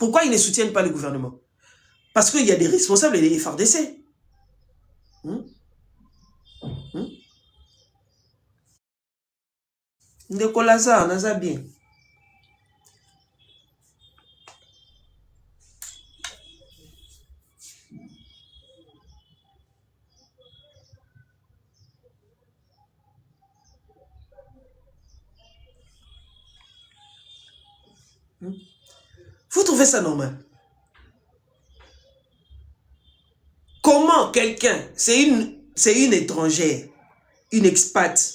Pourquoi ils ne soutiennent pas le gouvernement? Parce qu'il y a des responsables des FARDC. Ndekolaza, on a bien. Vous trouvez ça normal? Comment quelqu'un, c'est une étrangère, une expat,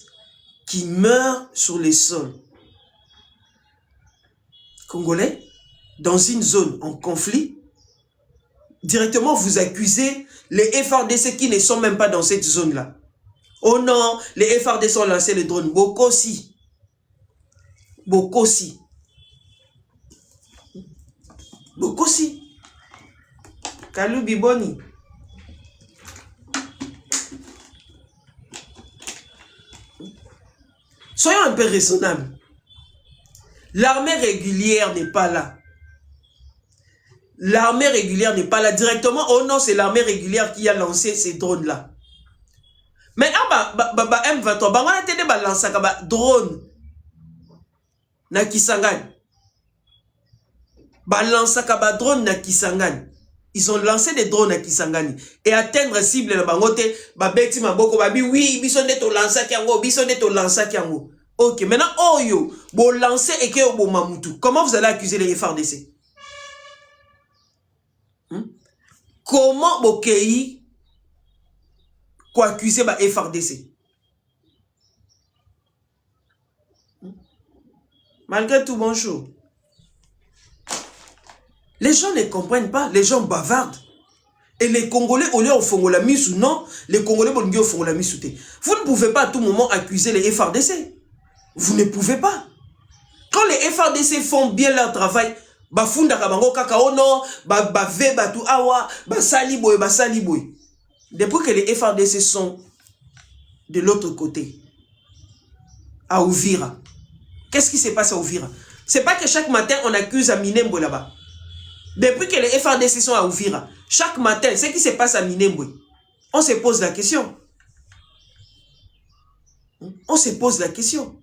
qui meurt sur les sols congolais, dans une zone en conflit, directement vous accusez les FARDC qui ne sont même pas dans cette zone-là. Oh non, les FARDC ont lancé les drones. Bokosi. Bokosi. Bokosi. Kalou Biboni. Soyons un peu raisonnables. L'armée régulière n'est pas là. L'armée régulière n'est pas là directement. Oh non, c'est l'armée régulière qui a lancé ces drones-là. Mais M23, on a été lancé un drone na Kisangani. Drone na Kisangani. Ils ont lancé des drones à Kisangani et atteindre cible na bangote babeti maboko babi oui bisonde to lancer kiango bisonde to lancer kiango. OK, maintenant oyo bo lancer et que bo mamutu. Comment vous allez accuser les FARDC? Comment bo kei ko accuser ba FARDC? Malgré tout, bonjour. Les gens ne comprennent pas, les gens bavardent. Et les Congolais, au lieu de faire la mise ou non, les Congolais vont faire la mise. Vous ne pouvez pas à tout moment accuser les FARDC. Vous ne pouvez pas. Quand les FARDC font bien leur travail, bafunda kabango kakao non, ve batu awa, saliboy. Depuis que les FARDC sont de l'autre côté, à Ouvira, qu'est-ce qui se passe à Ouvira? C'est pas que chaque matin on accuse à Minembo là-bas. Depuis que les FARDC sont à Ouvira, chaque matin, ce qui se passe à Minembwe, on se pose la question. On se pose la question.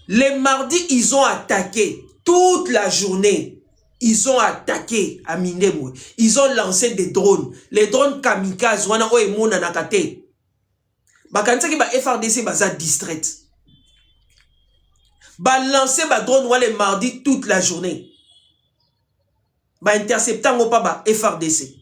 Les mardis, ils ont attaqué toute la journée. Ils ont attaqué à Minembwe. Ils ont lancé des drones. Les drones kamikaze, wana o emona nakate. Bakansaki ba FARDC baza distrait. Ba lancer ba drone wana les mardis toute la journée. Ba interceptant pas ba FARDC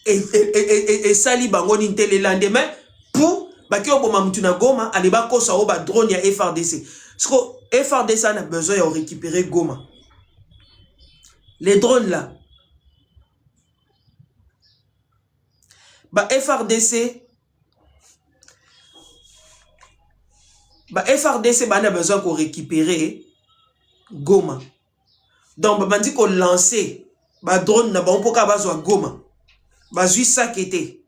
et sali bango ninte le lendemain pour ba ki oboma mutu na Goma ali ba kosa o ba drone ya FARDC. Parce que FARDC a besoin de récupérer Goma. Les drones là. Ba FARDC a besoin de récupérer Goma. Donc ba dit qu'on lancer ba drone na ba mpoka bazwa Goma. Bazui sakete.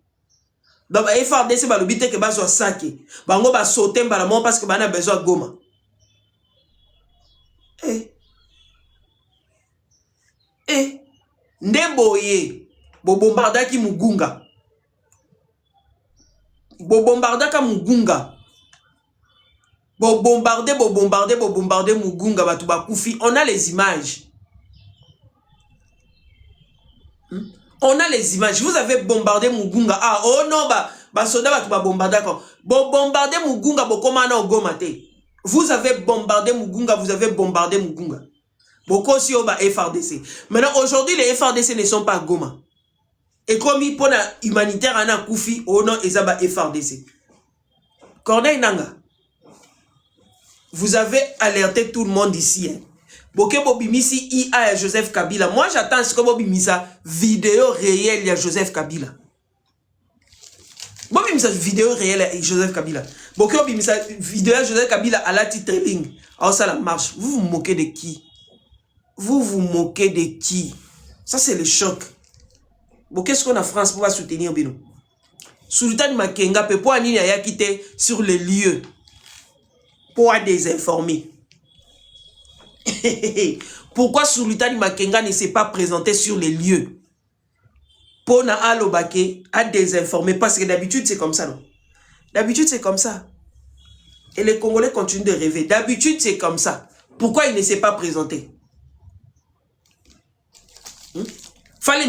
Donc FARDC ba lobite ke bazwa sake. Bango ba sauter mbala mo parce que ba na besoin Goma. Ndeboye bo bombardaki Mugunga. Bo bombardaka Mugunga. Bo bombarder Mugunga batu ba kufi. On a les images. On a les images. Vous avez bombardé Mugunga. Ah, oh non, soldat va bombarder. Bon, bombarder Mugunga, na Goma te. Vous avez bombardé Mugunga, vous avez bombardé Mugunga. Beaucoup si on va FARDC. Maintenant, aujourd'hui, les FARDC ne sont pas Goma. Et comme il pour la humanitaire, on a Koufi, oh non, ils ont FARDC. Corneille Nanga, vous avez alerté tout le monde ici. Hein. Boke Bobimisi IA et Joseph Kabila. Moi, j'attends ce que Bobimisa vidéo réelle à Joseph Kabila. Bobimisa vidéo réelle à Joseph Kabila. Boke Bobimisa vidéo à Joseph Kabila à la titling. Alors ça la marche. Vous vous moquez de qui? Vous vous moquez de qui? Ça c'est le choc. Bon, qu'est-ce qu'on a France pour soutenir Bino? Sultan Makenga peut pas aller à quitter sur les lieux pour désinformer. Pourquoi Sultani Makenga ne s'est pas présenté sur les lieux? Pona Alobake a désinformé, parce que d'habitude c'est comme ça, non? D'habitude c'est comme ça. Et les Congolais continuent de rêver. D'habitude c'est comme ça. Pourquoi il ne s'est pas présenté?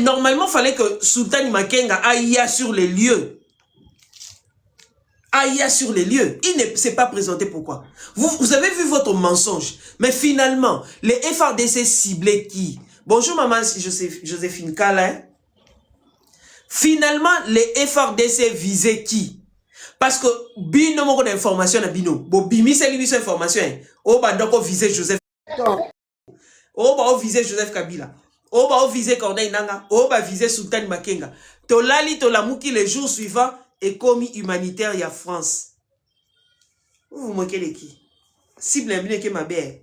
Normalement, fallait que Sultani Makenga aille sur les lieux. Aïe sur les lieux. Il ne s'est pas présenté. Pourquoi? Vous avez vu votre mensonge. Mais finalement, les FRDC ciblaient qui? Bonjour maman Joséphine Kala. Finalement, les FRDC visaient qui? Parce que bino moko d'information na bino. Bo bimi c'est lui son information. O ba doko viser Joseph. O ba viser Joseph Kabila. O ba viser Corneille Nangaa. O ba viser Sultani Makenga. Tolali tolamuki les jours suivants. Et commis humanitaire, il y a France. Vous vous moquez de qui? Cible n'a que ma belle.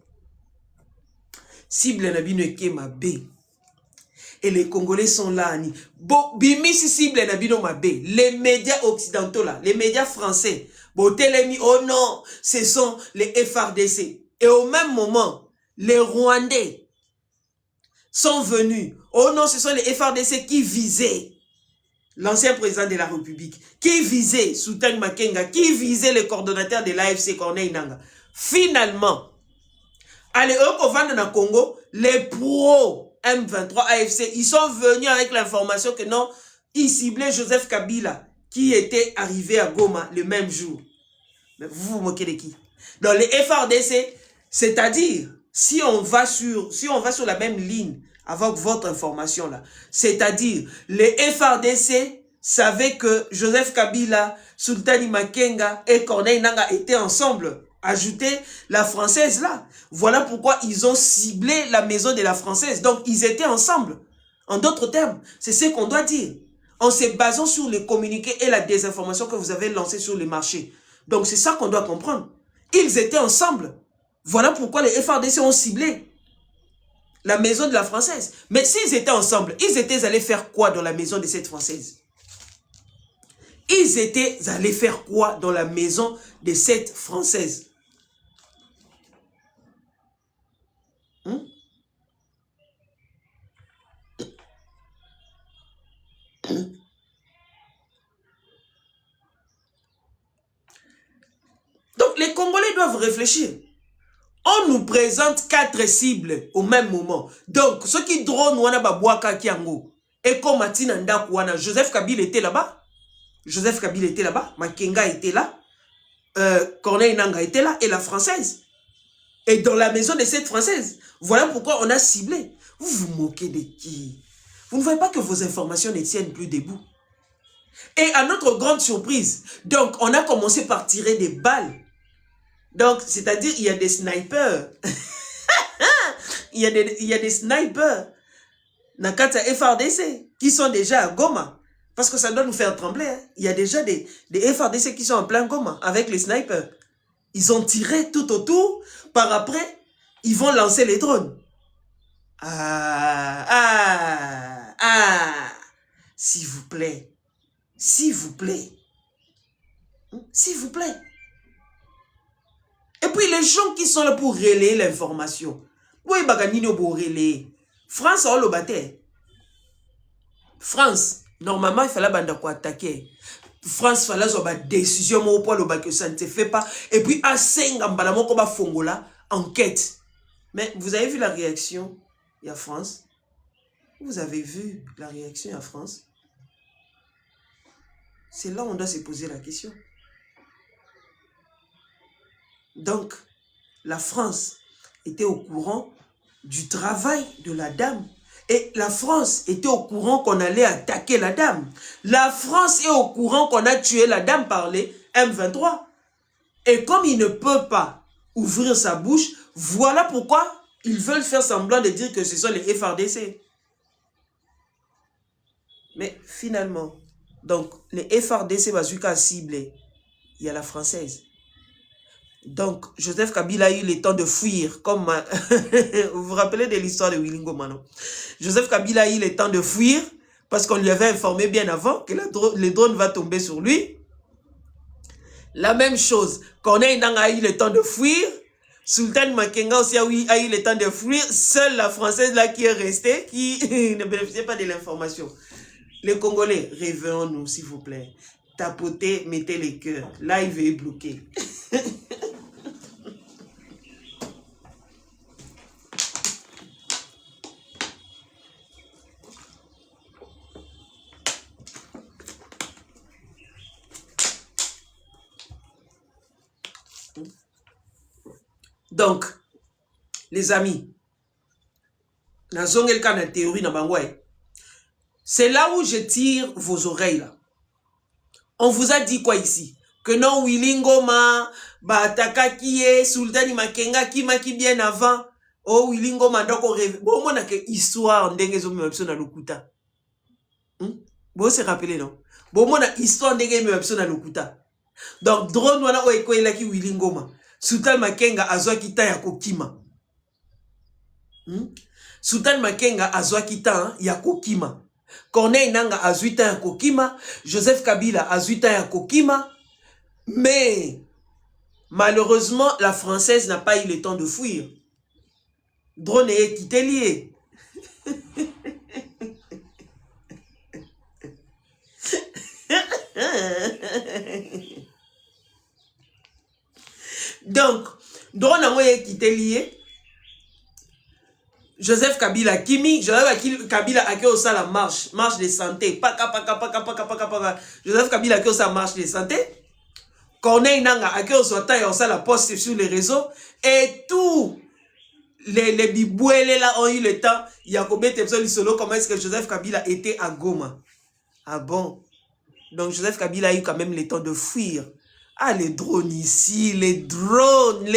Cible n'a que ma belle. Et les Congolais sont là. Bon, bimi si cible n'a pas ma belle. Les médias occidentaux là, les médias français. Bon, télémi, oh non, ce sont les FRDC. Et au même moment, les Rwandais sont venus. Oh non, ce sont les FRDC qui visaient l'ancien président de la République, qui visait Sultani Makenga, qui visait le coordonnateur de l'AFC, Corneille Nangaa. Finalement, allez, au vendre dans Congo, les pro M23 AFC, ils sont venus avec l'information que non, ils ciblaient Joseph Kabila, qui était arrivé à Goma le même jour. Mais vous vous moquez de qui? Dans les FRDC, c'est-à-dire, si on va sur la même ligne, avec votre information là. C'est-à-dire, les FRDC savaient que Joseph Kabila, Sultani Makenga et Corneille Nangaa étaient ensemble. Ajoutez la française là. Voilà pourquoi ils ont ciblé la maison de la française. Donc, ils étaient ensemble. En d'autres termes, c'est ce qu'on doit dire. En se basant sur les communiqués et la désinformation que vous avez lancée sur les marchés. Donc, c'est ça qu'on doit comprendre. Ils étaient ensemble. Voilà pourquoi les FRDC ont ciblé la maison de la française. Mais s'ils étaient ensemble, ils étaient allés faire quoi dans la maison de cette française? Ils étaient allés faire quoi dans la maison de cette française? Donc les Congolais doivent réfléchir. On nous présente 4 cibles au même moment. Donc, ceux qui drone wana babwaka kiango. Et comme Matina Ndakouana, Joseph Kabila était là-bas. Joseph Kabila était là-bas. Makenga était là. Corneille Nangaa était là. Et la française. Et dans la maison de cette française. Voilà pourquoi on a ciblé. Vous vous moquez de qui? Vous ne voyez pas que vos informations ne tiennent plus debout. Et à notre grande surprise, donc on a commencé par tirer des balles. Donc, c'est-à-dire, il y a des snipers. il y a des snipers. Nakata FRDC qui sont déjà à Goma. Parce que ça doit nous faire trembler. Hein. Il y a déjà des FRDC qui sont en plein Goma avec les snipers. Ils ont tiré tout autour. Par après, ils vont lancer les drones. S'il vous plaît. S'il vous plaît. S'il vous plaît. Et puis les gens qui sont là pour relayer l'information. Oui, baganino pour relayer. France a le batté. France, normalement, il fallait quoi attaquer. France, il fallait avoir une décision pour le que ça ne se fait pas. Et puis, à 5 ans, Fongola, enquête. Mais vous avez vu la réaction il y a France? Vous avez vu la réaction il y a France? C'est là où on doit se poser la question. Donc, la France était au courant du travail de la dame. Et la France était au courant qu'on allait attaquer la dame. La France est au courant qu'on a tué la dame par les M23. Et comme il ne peut pas ouvrir sa bouche, voilà pourquoi ils veulent faire semblant de dire que ce sont les FRDC. Mais finalement, donc les FRDC Bazooka ciblé, il y a la française. Donc, Joseph Kabila a eu le temps de fuir, comme vous vous rappelez de l'histoire de Willy Ngoma, non? Joseph Kabila a eu le temps de fuir, parce qu'on lui avait informé bien avant que le drone va tomber sur lui. La même chose, Corneille Nangaa a eu le temps de fuir, Sultan Makenga aussi a eu le temps de fuir. Seule la Française là qui est restée, qui ne bénéficiait pas de l'information. Les Congolais, réveillons-nous s'il vous plaît. Tapotez, mettez les cœurs. Live est bloqué. Donc, les amis, c'est là où je tire vos oreilles là. On vous a dit quoi ici? Que non, Willy Ngoma, Bataka qui est, Sultani Makenga qui bien avant. Oh, Willy Ngoma, donc on rêve. Bon, on a que histoire, n'dengezo mebso na lokuta. Bon, c'est rappelé, non? Bon, on a histoire, n'dengezo mebso na lokuta. Donc, drone, wana oeko elaki Willy Ngoma. Sultan Makenga azwa kita ya kokima. Sultan Makenga azwa kita ya kokima. Corneille Nanga azuita ya kokima. Joseph Kabila azuita ya kokima. Mais, malheureusement, la Française n'a pas eu le temps de fuir. Drone est quitté lié. Donc, drone est quitté lié. Joseph Kabila Kimi, Joseph Kabila a au ça la marche de santé. Joseph Kabila a au ça marche de santé. Corneille Nanga a au ça la poste sur les réseaux. Et tous les bibouélés là ont eu le temps. Il y a combien de solo comment est-ce que Joseph Kabila était à Goma. Ah bon? Donc Joseph Kabila a eu quand même le temps de fuir. Ah, les drones ici, les drones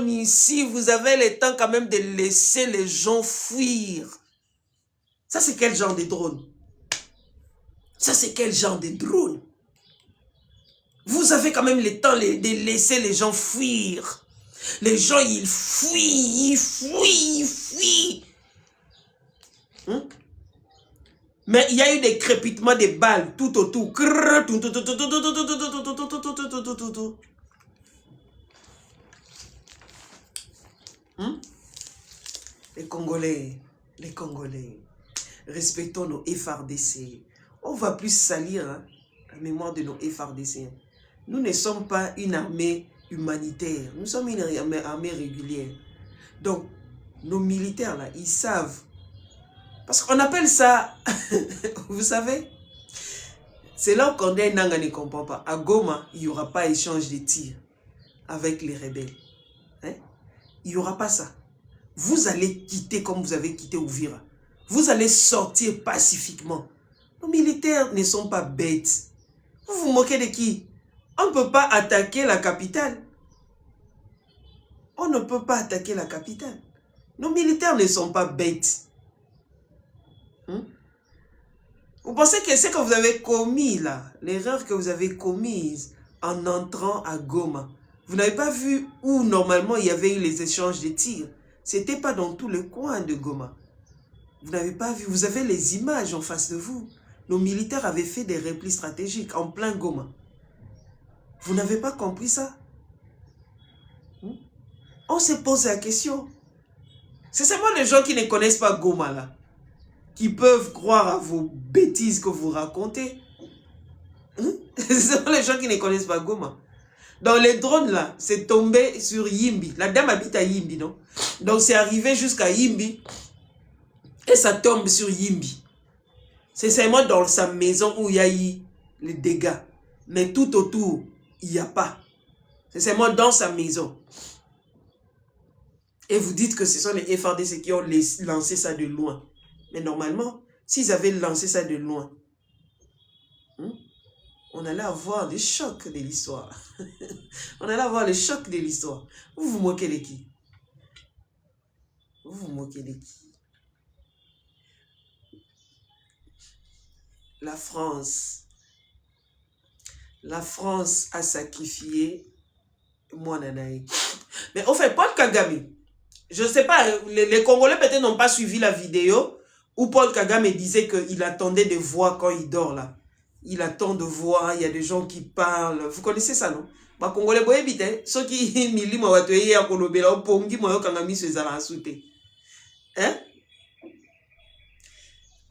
ici, vous avez le temps quand même de laisser les gens fuir. Ça, c'est quel genre de drone? Ça, c'est quel genre de drone? Vous avez quand même le temps de laisser les gens fuir. Les gens, ils fuient. Mais il y a eu des crépitements de balles tout autour. Les Congolais, respectons nos FARDC. On va plus salir la mémoire de nos FARDC. Nous ne sommes pas une armée humanitaire. Nous sommes une armée régulière. Donc, nos militaires, là, ils savent. Parce qu'on appelle ça, vous savez, c'est là où Corneille Nanga ne comprend pas. À Goma, il n'y aura pas échange de tirs avec les rebelles. Hein? Il n'y aura pas ça. Vous allez quitter comme vous avez quitté Ouvira. Vous allez sortir pacifiquement. Nos militaires ne sont pas bêtes. Vous vous moquez de qui? On ne peut pas attaquer la capitale. On ne peut pas attaquer la capitale. Nos militaires ne sont pas bêtes. Vous pensez que ce que vous avez commis là, l'erreur que vous avez commise en entrant à Goma, vous n'avez pas vu où normalement il y avait eu les échanges de tirs. C'était pas dans tout le coin de Goma. Vous n'avez pas vu, vous avez les images en face de vous. Nos militaires avaient fait des replis stratégiques en plein Goma. Vous n'avez pas compris ça? On se pose la question. C'est seulement les gens qui ne connaissent pas Goma là, qui peuvent croire à vos bêtises que vous racontez. C'est les gens qui ne connaissent pas Goma. Dans les drones là, c'est tombé sur Yimbi. La dame habite à Yimbi, non? Donc c'est arrivé jusqu'à Yimbi et ça tombe sur Yimbi. C'est seulement dans sa maison où il y a eu les dégâts. Mais tout autour, il n'y a pas. C'est seulement dans sa maison. Et vous dites que ce sont les FARDC qui ont lancé ça de loin. Mais normalement, s'ils avaient lancé ça de loin, on allait avoir des chocs de l'histoire. On allait avoir le choc de l'histoire. Vous vous moquez de qui? Vous vous moquez de qui? La France a sacrifié Mouananaï. Mais au fait, Paul Kagame, je ne sais pas, les Congolais peut-être n'ont pas suivi la vidéo où Paul Kagame disait qu'il attendait de voir quand il dort là. Il attend de voir, il y a des gens qui parlent. Vous connaissez ça, non? Ba Congolais boye bite, ceux qui milima watoye ya kolobela opongi moyo kanga miso ezala asute. Hein?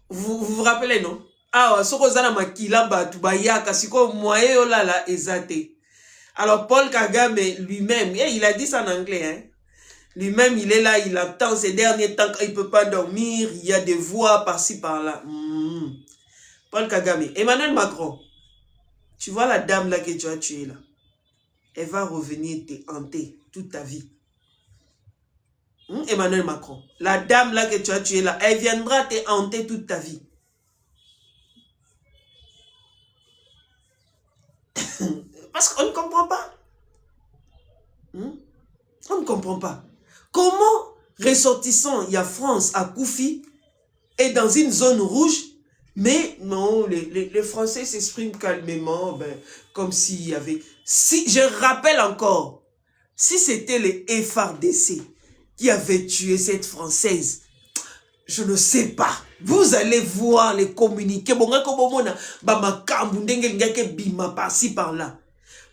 Vous rappelez non? Ah, soko zana makila batu bayaka siko moye olala ezate. Alors Paul Kagame lui-même, il a dit ça en anglais, hein? Lui-même, il est là, il attend ces derniers temps, il ne peut pas dormir, il y a des voix par-ci, par-là. Paul Kagame. Emmanuel Macron, tu vois la dame là que tu as tuée là, elle va revenir te hanter toute ta vie. Emmanuel Macron, la dame là que tu as tuée là, elle viendra te hanter toute ta vie. Parce qu'on ne comprend pas. On ne comprend pas. Comment ressortissant, il y a France à Koufi, et dans une zone rouge, mais non, les Français s'expriment calmement, comme s'il y avait... Si, je rappelle encore, si c'était les FARDC qui avaient tué cette Française, je ne sais pas. Vous allez voir les communiqués.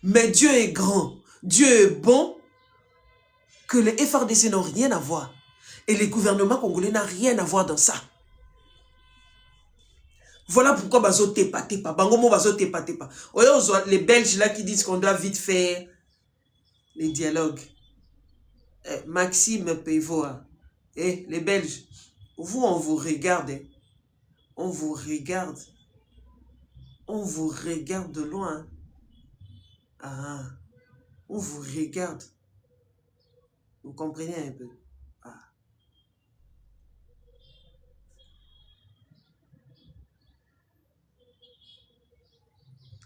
Mais Dieu est grand, Dieu est bon, que les FARDC n'ont rien à voir. Et le gouvernement congolais n'a rien à voir dans ça. Voilà pourquoi bazo tepa tepa. Bangomo bazo tepa tepa. Les Belges là qui disent qu'on doit vite faire les dialogues. Maxime Pévo. Les Belges, vous on vous regarde. On vous regarde. On vous regarde de loin. Ah, on vous regarde. Vous comprenez un peu? Ah.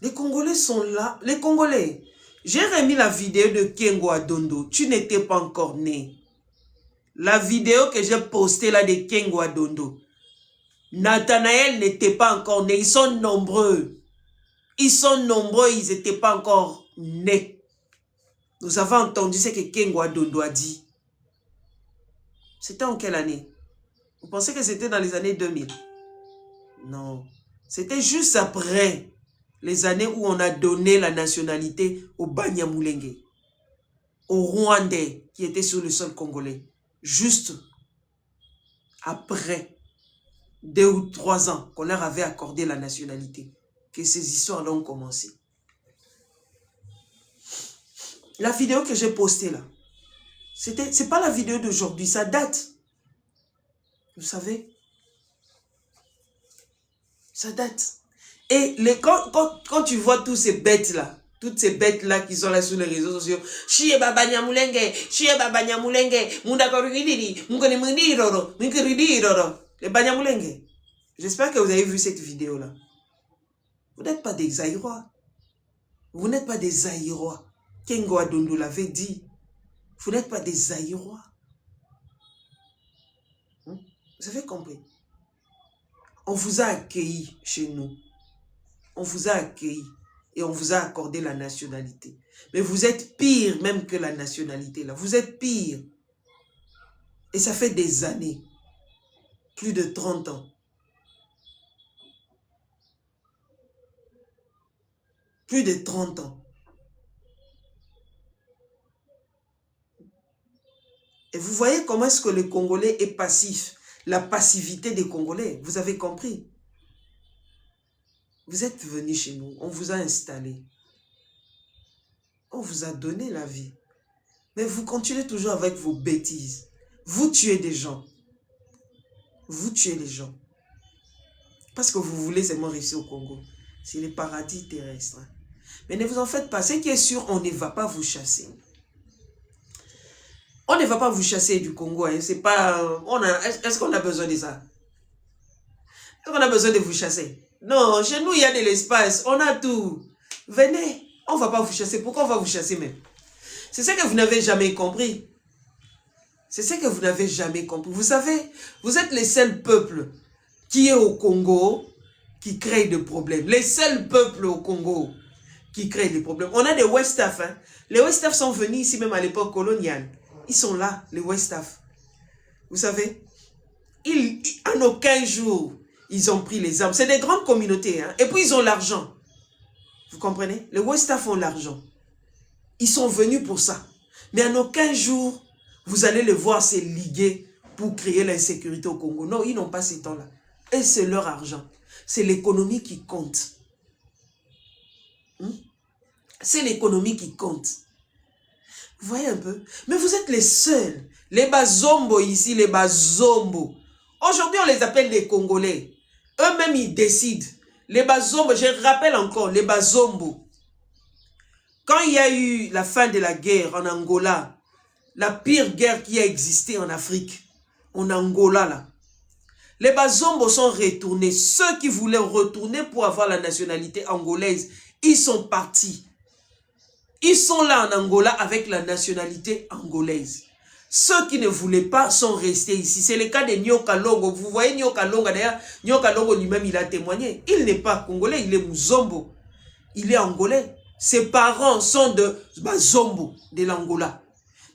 Les Congolais sont là. Les Congolais. J'ai remis la vidéo de Kengo Adondo. Tu n'étais pas encore né. La vidéo que j'ai postée là de Kengo Adondo. Nathanaël n'était pas encore né. Ils sont nombreux. Ils sont nombreux. Ils n'étaient pas encore nés. Nous avons entendu ce que Kengo Adondo a dit. C'était en quelle année? Vous pensez que c'était dans les années 2000? Non. C'était juste après les années où on a donné la nationalité au Banyamulenge, aux Rwandais qui étaient sur le sol congolais. Juste après 2 ou 3 ans qu'on leur avait accordé la nationalité, que ces histoires-là ont commencé. La vidéo que j'ai postée là, c'est pas la vidéo d'aujourd'hui, ça date. Vous savez? Ça date. Et quand tu vois tous ces bêtes-là, toutes ces bêtes-là qui sont là sur les réseaux sociaux, Chie baba nyamulenge, Chie baba nyamulenge, mundakoridiri, munkonimundiro, munkiridiro, les banyamulenge. J'espère que vous avez vu cette vidéo-là. Vous n'êtes pas des Zaïrois. Vous n'êtes pas des Zaïrois. Kengo Adondo l'avait dit. Vous n'êtes pas des Zaïrois. Vous avez compris? On vous a accueillis chez nous. On vous a accueillis et on vous a accordé la nationalité. Mais vous êtes pire même que la nationalité là. Vous êtes pire. Et ça fait des années. Plus de 30 ans. Plus de 30 ans. Et vous voyez comment est-ce que le Congolais est passif. La passivité des Congolais. Vous avez compris? Vous êtes venus chez nous. On vous a installé. On vous a donné la vie. Mais vous continuez toujours avec vos bêtises. Vous tuez des gens. Vous tuez les gens. Parce que vous voulez seulement rester au Congo. C'est le paradis terrestre. Mais ne vous en faites pas. Ce qui est sûr, on ne va pas vous chasser. On ne va pas vous chasser du Congo. Hein. C'est pas... Est-ce qu'on a besoin de ça? Est-ce qu'on a besoin de vous chasser? Non, chez nous, il y a de l'espace. On a tout. Venez. On ne va pas vous chasser. Pourquoi on va vous chasser même? C'est ce que vous n'avez jamais compris. C'est ce que vous n'avez jamais compris. Vous savez, vous êtes les seuls peuples qui est au Congo qui créent des problèmes. Les seuls peuples au Congo qui créent des problèmes. On a des Westaf. Hein. Les Westaf sont venus ici même à l'époque coloniale. Ils sont là, les Westaf. Vous savez, en aucun jour, ils ont pris les armes. C'est des grandes communautés. Hein. Et puis, ils ont l'argent. Vous comprenez? Les Westaf ont l'argent. Ils sont venus pour ça. Mais en aucun jour, vous allez les voir se liguer pour créer l'insécurité au Congo. Non, ils n'ont pas ce temps-là. Et c'est leur argent. C'est l'économie qui compte. C'est l'économie qui compte. Vous voyez un peu? Mais vous êtes les seuls. Les Bazombo ici, les Bazombo. Aujourd'hui, on les appelle les Congolais. Eux-mêmes, ils décident. Les Bazombo, je rappelle encore, les Bazombo. Quand il y a eu la fin de la guerre en Angola, la pire guerre qui a existé en Afrique, en Angola, là, les Bazombo sont retournés. Ceux qui voulaient retourner pour avoir la nationalité angolaise, ils sont partis. Ils sont là en Angola avec la nationalité angolaise. Ceux qui ne voulaient pas sont restés ici. C'est le cas de Nyoka Longo. Vous voyez Nyoka Longo, d'ailleurs, Nyoka Longo lui-même, il a témoigné. Il n'est pas congolais, il est Muzombo. Il est angolais. Ses parents sont de Bazombo, de l'Angola.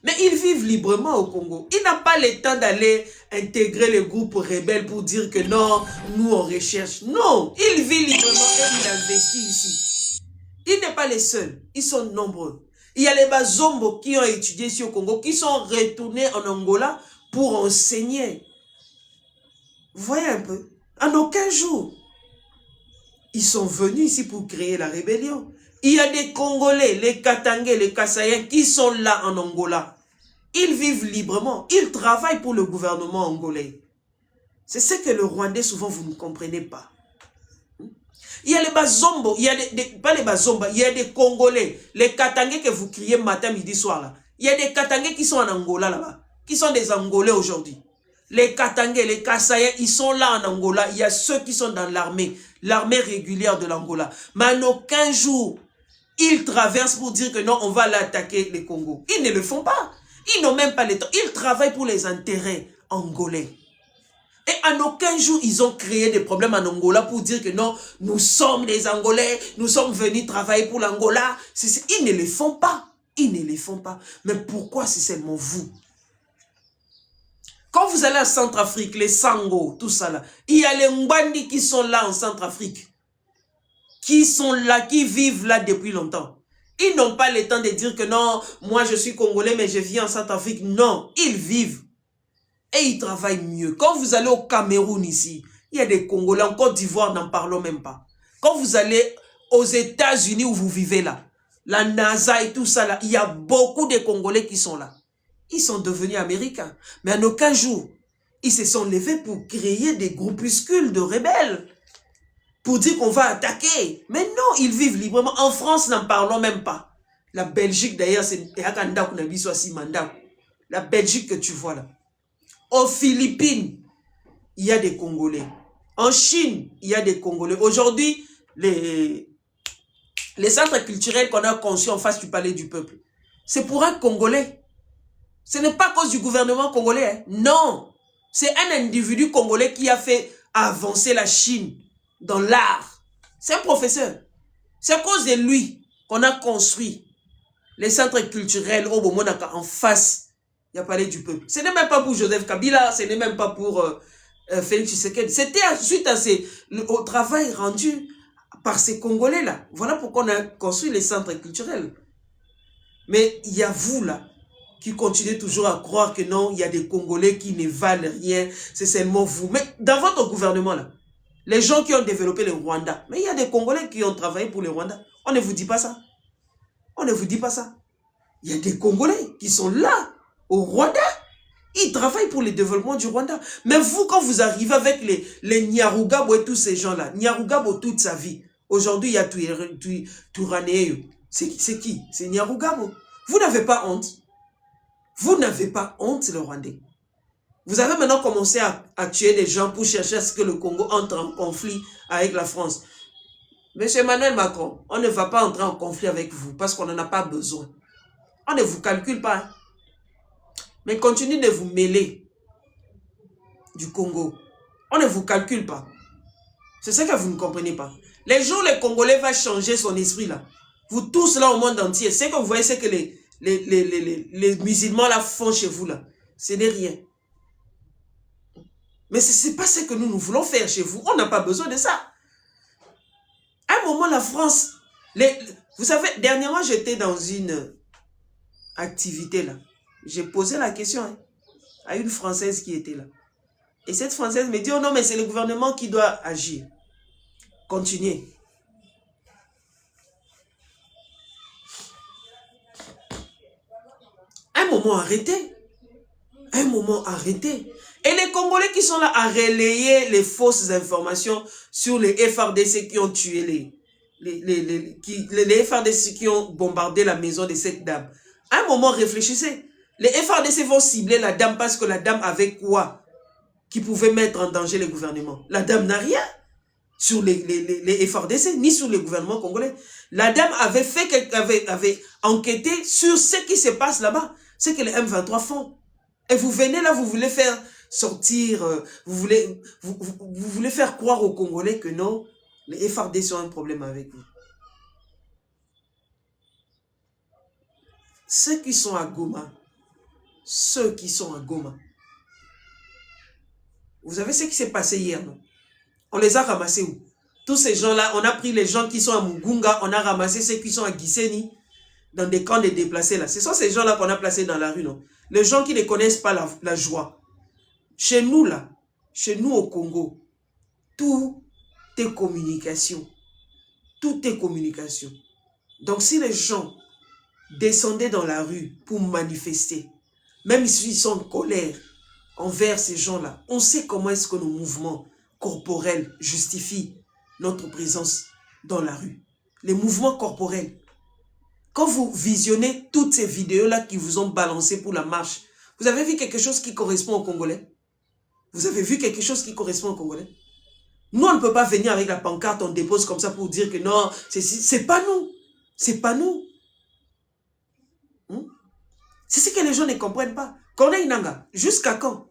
Mais ils vivent librement au Congo. Il n'a pas le temps d'aller intégrer les groupes rebelles pour dire que non, nous on recherche. Non, il vit librement et il investit ici. Il n'est pas les seuls, ils sont nombreux. Il y a les Bazombo qui ont étudié ici au Congo, qui sont retournés en Angola pour enseigner. Vous voyez un peu? En aucun jour, ils sont venus ici pour créer la rébellion. Il y a des Congolais, les Katangais, les Kasaïens qui sont là en Angola. Ils vivent librement. Ils travaillent pour le gouvernement angolais. C'est ce que le Rwandais, souvent, vous ne comprenez pas. Il y a les Bazombo, il y a pas les Bazombo, il y a des Congolais, les Katangais que vous criez matin, midi, soir là. Il y a des Katangais qui sont en Angola là-bas, qui sont des Angolais aujourd'hui. Les Katangais, les Kasaïens, ils sont là en Angola. Il y a ceux qui sont dans l'armée régulière de l'Angola. Mais en aucun jour, ils traversent pour dire que non, on va l'attaquer les Congo. Ils ne le font pas. Ils n'ont même pas le temps. Ils travaillent pour les intérêts angolais. Et en aucun jour, ils ont créé des problèmes en Angola pour dire que non, nous sommes des Angolais, nous sommes venus travailler pour l'Angola. Ils ne le font pas. Ils ne le font pas. Mais pourquoi c'est seulement vous? Quand vous allez en Centrafrique, les Sango, tout ça là, il y a les Mbandi qui sont là en Centrafrique. Qui sont là, qui vivent là depuis longtemps. Ils n'ont pas le temps de dire que non, moi je suis Congolais mais je vis en Centrafrique. Non, ils vivent. Et ils travaillent mieux. Quand vous allez au Cameroun ici, il y a des Congolais. En Côte d'Ivoire, n'en parlons même pas. Quand vous allez aux États-Unis où vous vivez là, la NASA et tout ça là, il y a beaucoup de Congolais qui sont là. Ils sont devenus américains. Mais en aucun jour, ils se sont levés pour créer des groupuscules de rebelles. Pour dire qu'on va attaquer. Mais non, ils vivent librement. En France, n'en parlons même pas. La Belgique d'ailleurs, c'est la Belgique que tu vois là. Aux Philippines, il y a des Congolais. En Chine, il y a des Congolais. Aujourd'hui, les centres culturels qu'on a conçus en face du palais du peuple, c'est pour un Congolais. Ce n'est pas à cause du gouvernement congolais. Hein. Non. C'est un individu congolais qui a fait avancer la Chine dans l'art. C'est un professeur. C'est à cause de lui qu'on a construit les centres culturels au Bomonaka en face. Il y a parlé du peuple. Ce n'est même pas pour Joseph Kabila, ce n'est même pas pour Félix Tshisekedi. C'était suite à au travail rendu par ces Congolais-là. Voilà pourquoi on a construit les centres culturels. Mais il y a vous là, qui continuez toujours à croire que non, il y a des Congolais qui ne valent rien, c'est seulement vous. Mais dans votre gouvernement là, les gens qui ont développé le Rwanda, mais il y a des Congolais qui ont travaillé pour le Rwanda. On ne vous dit pas ça. On ne vous dit pas ça. Il y a des Congolais qui sont là, au Rwanda. Ils travaillent pour le développement du Rwanda. Mais vous, quand vous arrivez avec les Nyarugabo et tous ces gens-là, Nyarugabo toute sa vie, aujourd'hui il y a Touranéo. C'est qui? C'est Nyarugabo. Vous n'avez pas honte. Vous n'avez pas honte, le Rwandais. Vous avez maintenant commencé à tuer des gens pour chercher à ce que le Congo entre en conflit avec la France. Monsieur Emmanuel Macron, on ne va pas entrer en conflit avec vous parce qu'on n'en a pas besoin. On ne vous calcule pas. Mais continuez de vous mêler du Congo. On ne vous calcule pas. C'est ce que vous ne comprenez pas. Les jours où les Congolais vont changer son esprit là, vous tous là au monde entier, ce que vous voyez, c'est que les musulmans là font chez vous là, ce n'est rien. Mais ce n'est pas ce que nous voulons faire chez vous. On n'a pas besoin de ça. À un moment, la France, vous savez, dernièrement, j'étais dans une activité là, j'ai posé la question hein, à une Française qui était là. Et cette Française me dit, oh non, mais c'est le gouvernement qui doit agir. Continuez. Un moment arrêté. Un moment arrêté. Et les Congolais qui sont là à relayer les fausses informations sur les FRDC qui ont tué les FRDC qui ont bombardé la maison de cette dame. À un moment, réfléchissez. Les FRDC vont cibler la dame parce que la dame avait quoi qui pouvait mettre en danger le gouvernement? La dame n'a rien sur les FRDC, ni sur le gouvernement congolais. La dame avait fait, avait enquêté sur ce qui se passe là-bas, ce que les M23 font. Et vous venez là, vous voulez faire sortir, vous voulez faire croire aux Congolais que non, les FRDC ont un problème avec vous. Ceux qui sont à Goma, vous savez ce qui s'est passé hier, non? On les a ramassés où? Tous ces gens-là, on a pris les gens qui sont à Mugunga, on a ramassé ceux qui sont à Gisenyi, dans des camps de déplacés là. Ce sont ces gens-là qu'on a placés dans la rue, non? Les gens qui ne connaissent pas la joie. Chez nous là, chez nous au Congo, tout est communication. Tout est communication. Donc si les gens descendaient dans la rue pour manifester, même s'ils sont en colère envers ces gens-là, on sait comment est-ce que nos mouvements corporels justifient notre présence dans la rue. Les mouvements corporels. Quand vous visionnez toutes ces vidéos-là qui vous ont balancé pour la marche, vous avez vu quelque chose qui correspond aux Congolais? Vous avez vu quelque chose qui correspond aux Congolais? Nous, on ne peut pas venir avec la pancarte, on dépose comme ça pour dire que non, c'est pas nous. C'est pas nous. C'est ce que les gens ne comprennent pas. Corneille Nangaa, jusqu'à quand?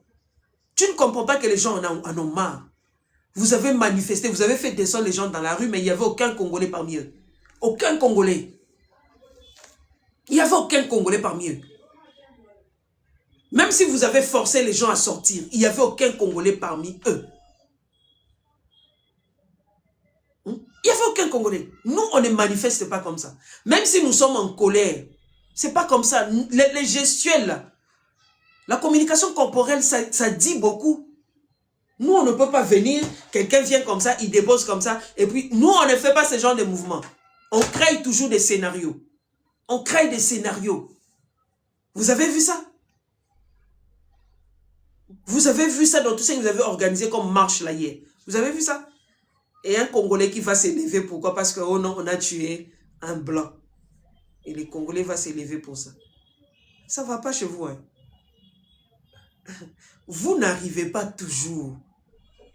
Tu ne comprends pas que les gens en ont marre. Vous avez manifesté, vous avez fait descendre les gens dans la rue, mais il n'y avait aucun Congolais parmi eux. Aucun Congolais. Il n'y avait aucun Congolais parmi eux. Même si vous avez forcé les gens à sortir, il n'y avait aucun Congolais parmi eux. Il n'y avait aucun Congolais. Nous, on ne manifeste pas comme ça. Même si nous sommes en colère, c'est pas comme ça. Les gestuels, là, la communication corporelle, ça dit beaucoup. Nous, on ne peut pas venir, quelqu'un vient comme ça, il dépose comme ça, et puis nous, on ne fait pas ce genre de mouvement. On crée toujours des scénarios. On crée des scénarios. Vous avez vu ça? Vous avez vu ça dans tout ce que vous avez organisé comme marche là hier. Vous avez vu ça? Et un Congolais qui va s'élever, pourquoi? Parce que, oh non, on a tué un blanc. Et les Congolais vont s'élever pour ça. Ça ne va pas chez vous, hein? Vous n'arrivez pas toujours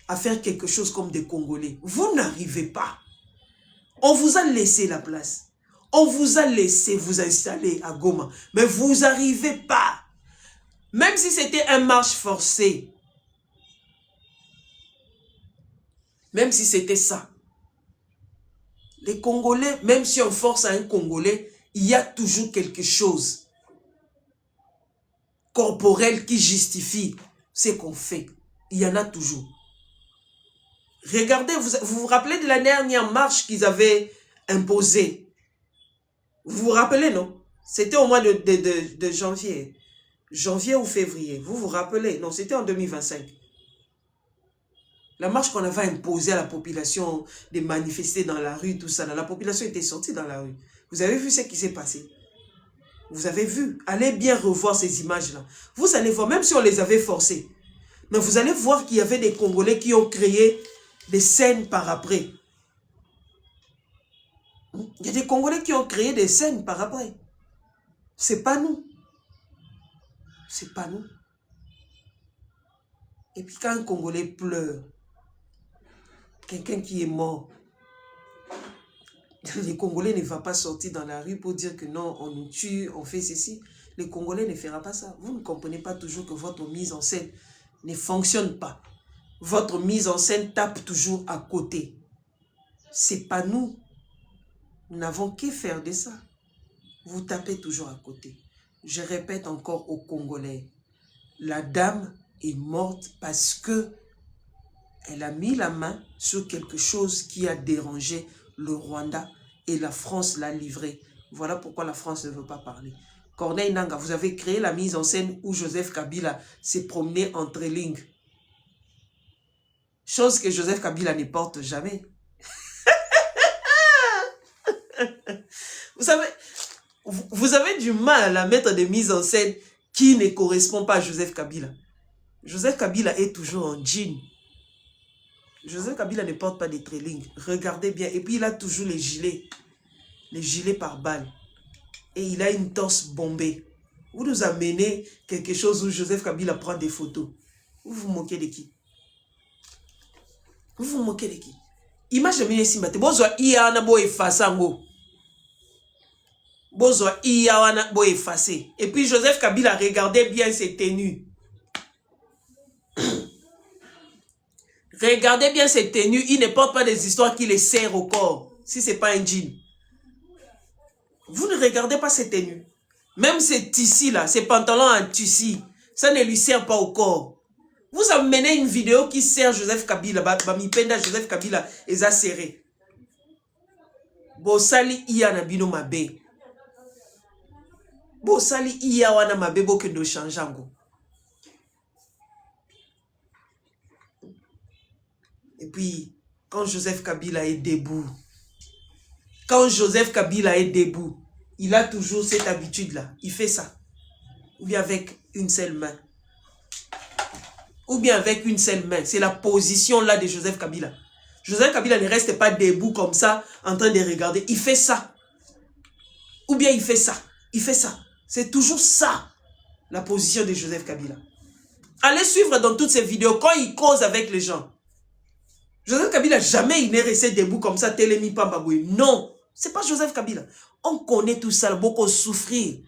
à faire quelque chose comme des Congolais. Vous n'arrivez pas. On vous a laissé la place. On vous a laissé vous installer à Goma. Mais vous n'arrivez pas. Même si c'était un marche forcé. Même si c'était ça. Les Congolais, même si on force à un Congolais, il y a toujours quelque chose corporel qui justifie ce qu'on fait. Il y en a toujours. Regardez, vous vous rappelez de la dernière marche qu'ils avaient imposée? Vous vous rappelez, non? C'était au mois de janvier. Janvier ou février. Vous vous rappelez? Non, c'était en 2025. La marche qu'on avait imposée à la population de manifester dans la rue, tout ça. La population était sortie dans la rue. Vous avez vu ce qui s'est passé? Vous avez vu? Allez bien revoir ces images-là. Vous allez voir, même si on les avait forcées. Mais vous allez voir qu'il y avait des Congolais qui ont créé des scènes par après. Il y a des Congolais qui ont créé des scènes par après. C'est pas nous. C'est pas nous. Et puis quand un Congolais pleure, quelqu'un qui est mort, les Congolais ne vont pas sortir dans la rue pour dire que non, on nous tue, on fait ceci. Les Congolais ne feront pas ça. Vous ne comprenez pas toujours que votre mise en scène ne fonctionne pas. Votre mise en scène tape toujours à côté. C'est pas nous. Nous n'avons qu'à faire de ça. Vous tapez toujours à côté. Je répète encore aux Congolais. La dame est morte parce que elle a mis la main sur quelque chose qui a dérangé le Rwanda et la France l'a livré. Voilà pourquoi la France ne veut pas parler. Corneille Nangaa, vous avez créé la mise en scène où Joseph Kabila s'est promené entre lignes. Chose que Joseph Kabila ne porte jamais. Vous avez du mal à mettre des mises en scène qui ne correspondent pas à Joseph Kabila. Joseph Kabila est toujours en jean. Joseph Kabila ne porte pas des trailings. Regardez bien. Et puis il a toujours les gilets par balle. Et il a une torse bombée. Vous nous amenez quelque chose où Joseph Kabila prend des photos. Vous vous moquez de qui? Vous vous moquez de qui? Image de Mine Simbate. Bozwa iya wana bo effacer ngo. Bozwa iya wana bo effacer. Et puis Joseph Kabila, regardez bien ses tenues. Regardez bien ses tenues. Il ne porte pas des histoires qui les serrent au corps. Si ce n'est pas un jean. Vous ne regardez pas ses tenues. Même ces tissus là, ces pantalons en tissu, ça ne lui sert pas au corps. Vous amenez une vidéo qui sert Joseph Kabila, Bamipenda Joseph Kabila, et ça serré. Bosali iya na bino mabe. Bosali iya wana mabe bo kendo chanjango. Et puis, quand Joseph Kabila est debout, il a toujours cette habitude-là. Il fait ça. Ou bien avec une seule main. C'est la position-là de Joseph Kabila. Joseph Kabila ne reste pas debout comme ça, en train de regarder. Il fait ça. Ou bien il fait ça. C'est toujours ça, la position de Joseph Kabila. Allez suivre dans toutes ces vidéos, quand il cause avec les gens. Joseph Kabila, jamais il n'est resté debout comme ça, Télémi Pambaboué. Non, c'est pas Joseph Kabila. On connaît tout ça, beaucoup souffrir.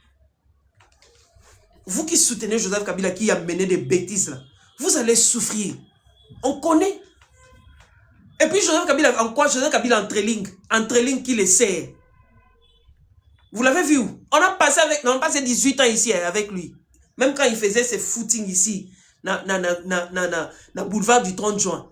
Vous qui soutenez Joseph Kabila, qui a mené des bêtises là, vous allez souffrir. On connaît. Et puis Joseph Kabila, en quoi Joseph Kabila entre lignes qui les sert. Vous l'avez vu où? On a passé 18 ans ici avec lui. Même quand il faisait ses footings ici, na boulevard du 30 juin.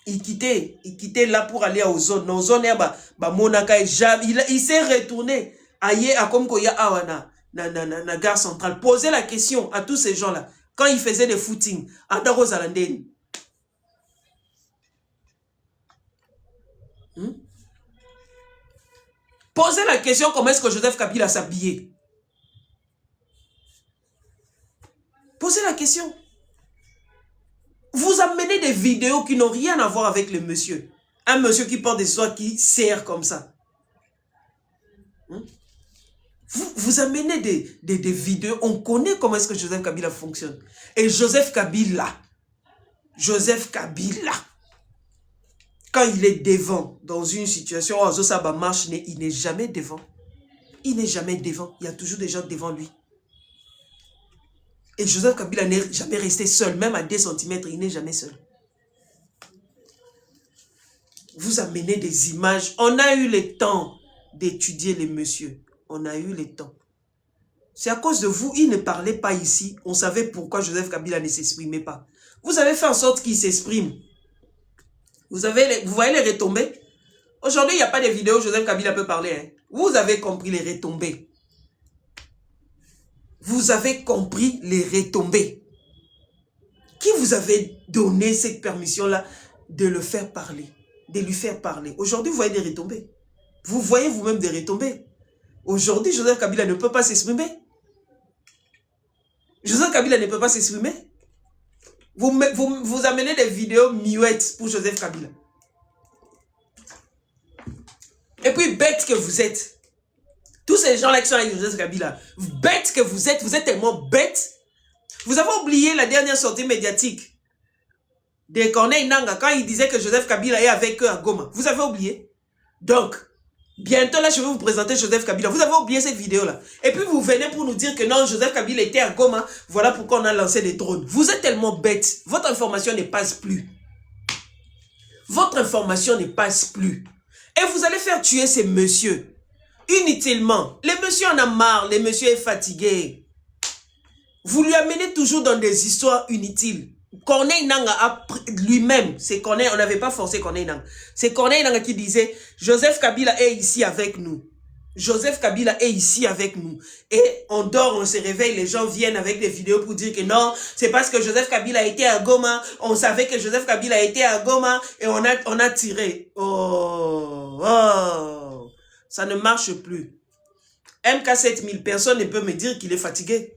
Il quittait là pour aller aux zones. Dans zone il s'est retourné ailleurs à comme koya awana na gare centrale. Poser la question à tous ces gens-là. Quand il faisait des footings, à Darozalanden. Posez la question comment est-ce que Joseph Kabila s'habillait. Posez la question. Vous amenez des vidéos qui n'ont rien à voir avec le monsieur. Un monsieur qui porte des soins qui serre comme ça. Vous amenez des vidéos. On connaît comment est-ce que Joseph Kabila fonctionne. Et Joseph Kabila, quand il est devant dans une situation où Azosaba marche, il n'est jamais devant. Il n'est jamais devant. Il y a toujours des gens devant lui. Et Joseph Kabila n'est jamais resté seul. Même à 2 cm, il n'est jamais seul. Vous amenez des images. On a eu le temps d'étudier les messieurs. On a eu le temps. C'est à cause de vous, il ne parlait pas ici. On savait pourquoi Joseph Kabila ne s'exprimait pas. Vous avez fait en sorte qu'il s'exprime. Vous voyez les retombées? Aujourd'hui, il n'y a pas de vidéo où Joseph Kabila peut parler. Hein. Vous avez compris les retombées. Vous avez compris les retombées. Qui vous avait donné cette permission-là de le faire parler, de lui faire parler? Aujourd'hui, vous voyez des retombées. Vous voyez vous-même des retombées. Aujourd'hui, Joseph Kabila ne peut pas s'exprimer. Joseph Kabila ne peut pas s'exprimer. Vous amenez des vidéos muettes pour Joseph Kabila. Et puis, bête que vous êtes. Tous ces gens-là qui sont avec Joseph Kabila, bête que vous êtes tellement bête. Vous avez oublié la dernière sortie médiatique de Corneille Nangaa quand il disait que Joseph Kabila est avec eux à Goma. Vous avez oublié? Donc, bientôt là, je vais vous présenter Joseph Kabila. Vous avez oublié cette vidéo-là. Et puis, vous venez pour nous dire que non, Joseph Kabila était à Goma. Voilà pourquoi on a lancé des drones. Vous êtes tellement bête. Votre information ne passe plus. Votre information ne passe plus. Et vous allez faire tuer ces messieurs. Inutilement. Le monsieur en a marre. Le monsieur est fatigué. Vous lui amenez toujours dans des histoires inutiles. Corneille Nangaa lui-même, c'est Corneille, on n'avait pas forcé Corneille Nangaa. C'est Corneille Nangaa qui disait, Joseph Kabila est ici avec nous. Joseph Kabila est ici avec nous. Et on dort, on se réveille, les gens viennent avec des vidéos pour dire que non, c'est parce que Joseph Kabila était à Goma, on savait que Joseph Kabila était à Goma et on a tiré. Oh, oh, ça ne marche plus. MK 7000, personne ne peut me dire qu'il est fatigué.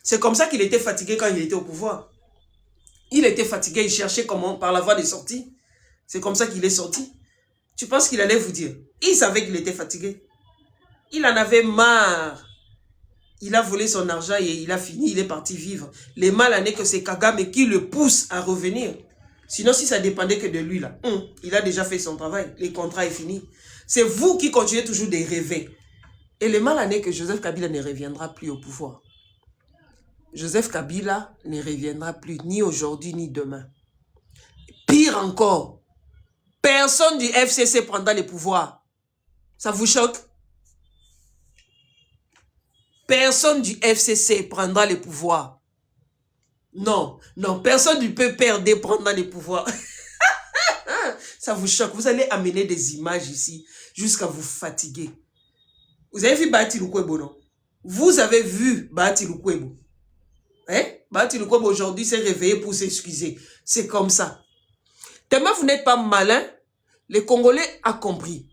C'est comme ça qu'il était fatigué quand il était au pouvoir. Il était fatigué, il cherchait comment, par la voie de sortie. C'est comme ça qu'il est sorti. Tu penses qu'il allait vous dire? Il savait qu'il était fatigué. Il en avait marre. Il a volé son argent et il a fini, il est parti vivre. Le mal n'est que c'est Kagame qui le pousse à revenir. Sinon, si ça dépendait que de lui, là, il a déjà fait son travail. Le contrat est fini. C'est vous qui continuez toujours de rêver. Et le mal n'est que Joseph Kabila ne reviendra plus au pouvoir. Joseph Kabila ne reviendra plus ni aujourd'hui ni demain. Pire encore, personne du FCC prendra le pouvoir. Ça vous choque? Personne du FCC prendra le pouvoir. Non, non, personne du PPRD prendra le pouvoir. Ça vous choque. Vous allez amener des images ici jusqu'à vous fatiguer. Vous avez vu Bahati Lukwebo, non? Vous avez vu Bahati Lukwebo. Hein? Bahati Lukwebo aujourd'hui s'est réveillé pour s'excuser. C'est comme ça. Tellement vous n'êtes pas malin, les Congolais ont compris.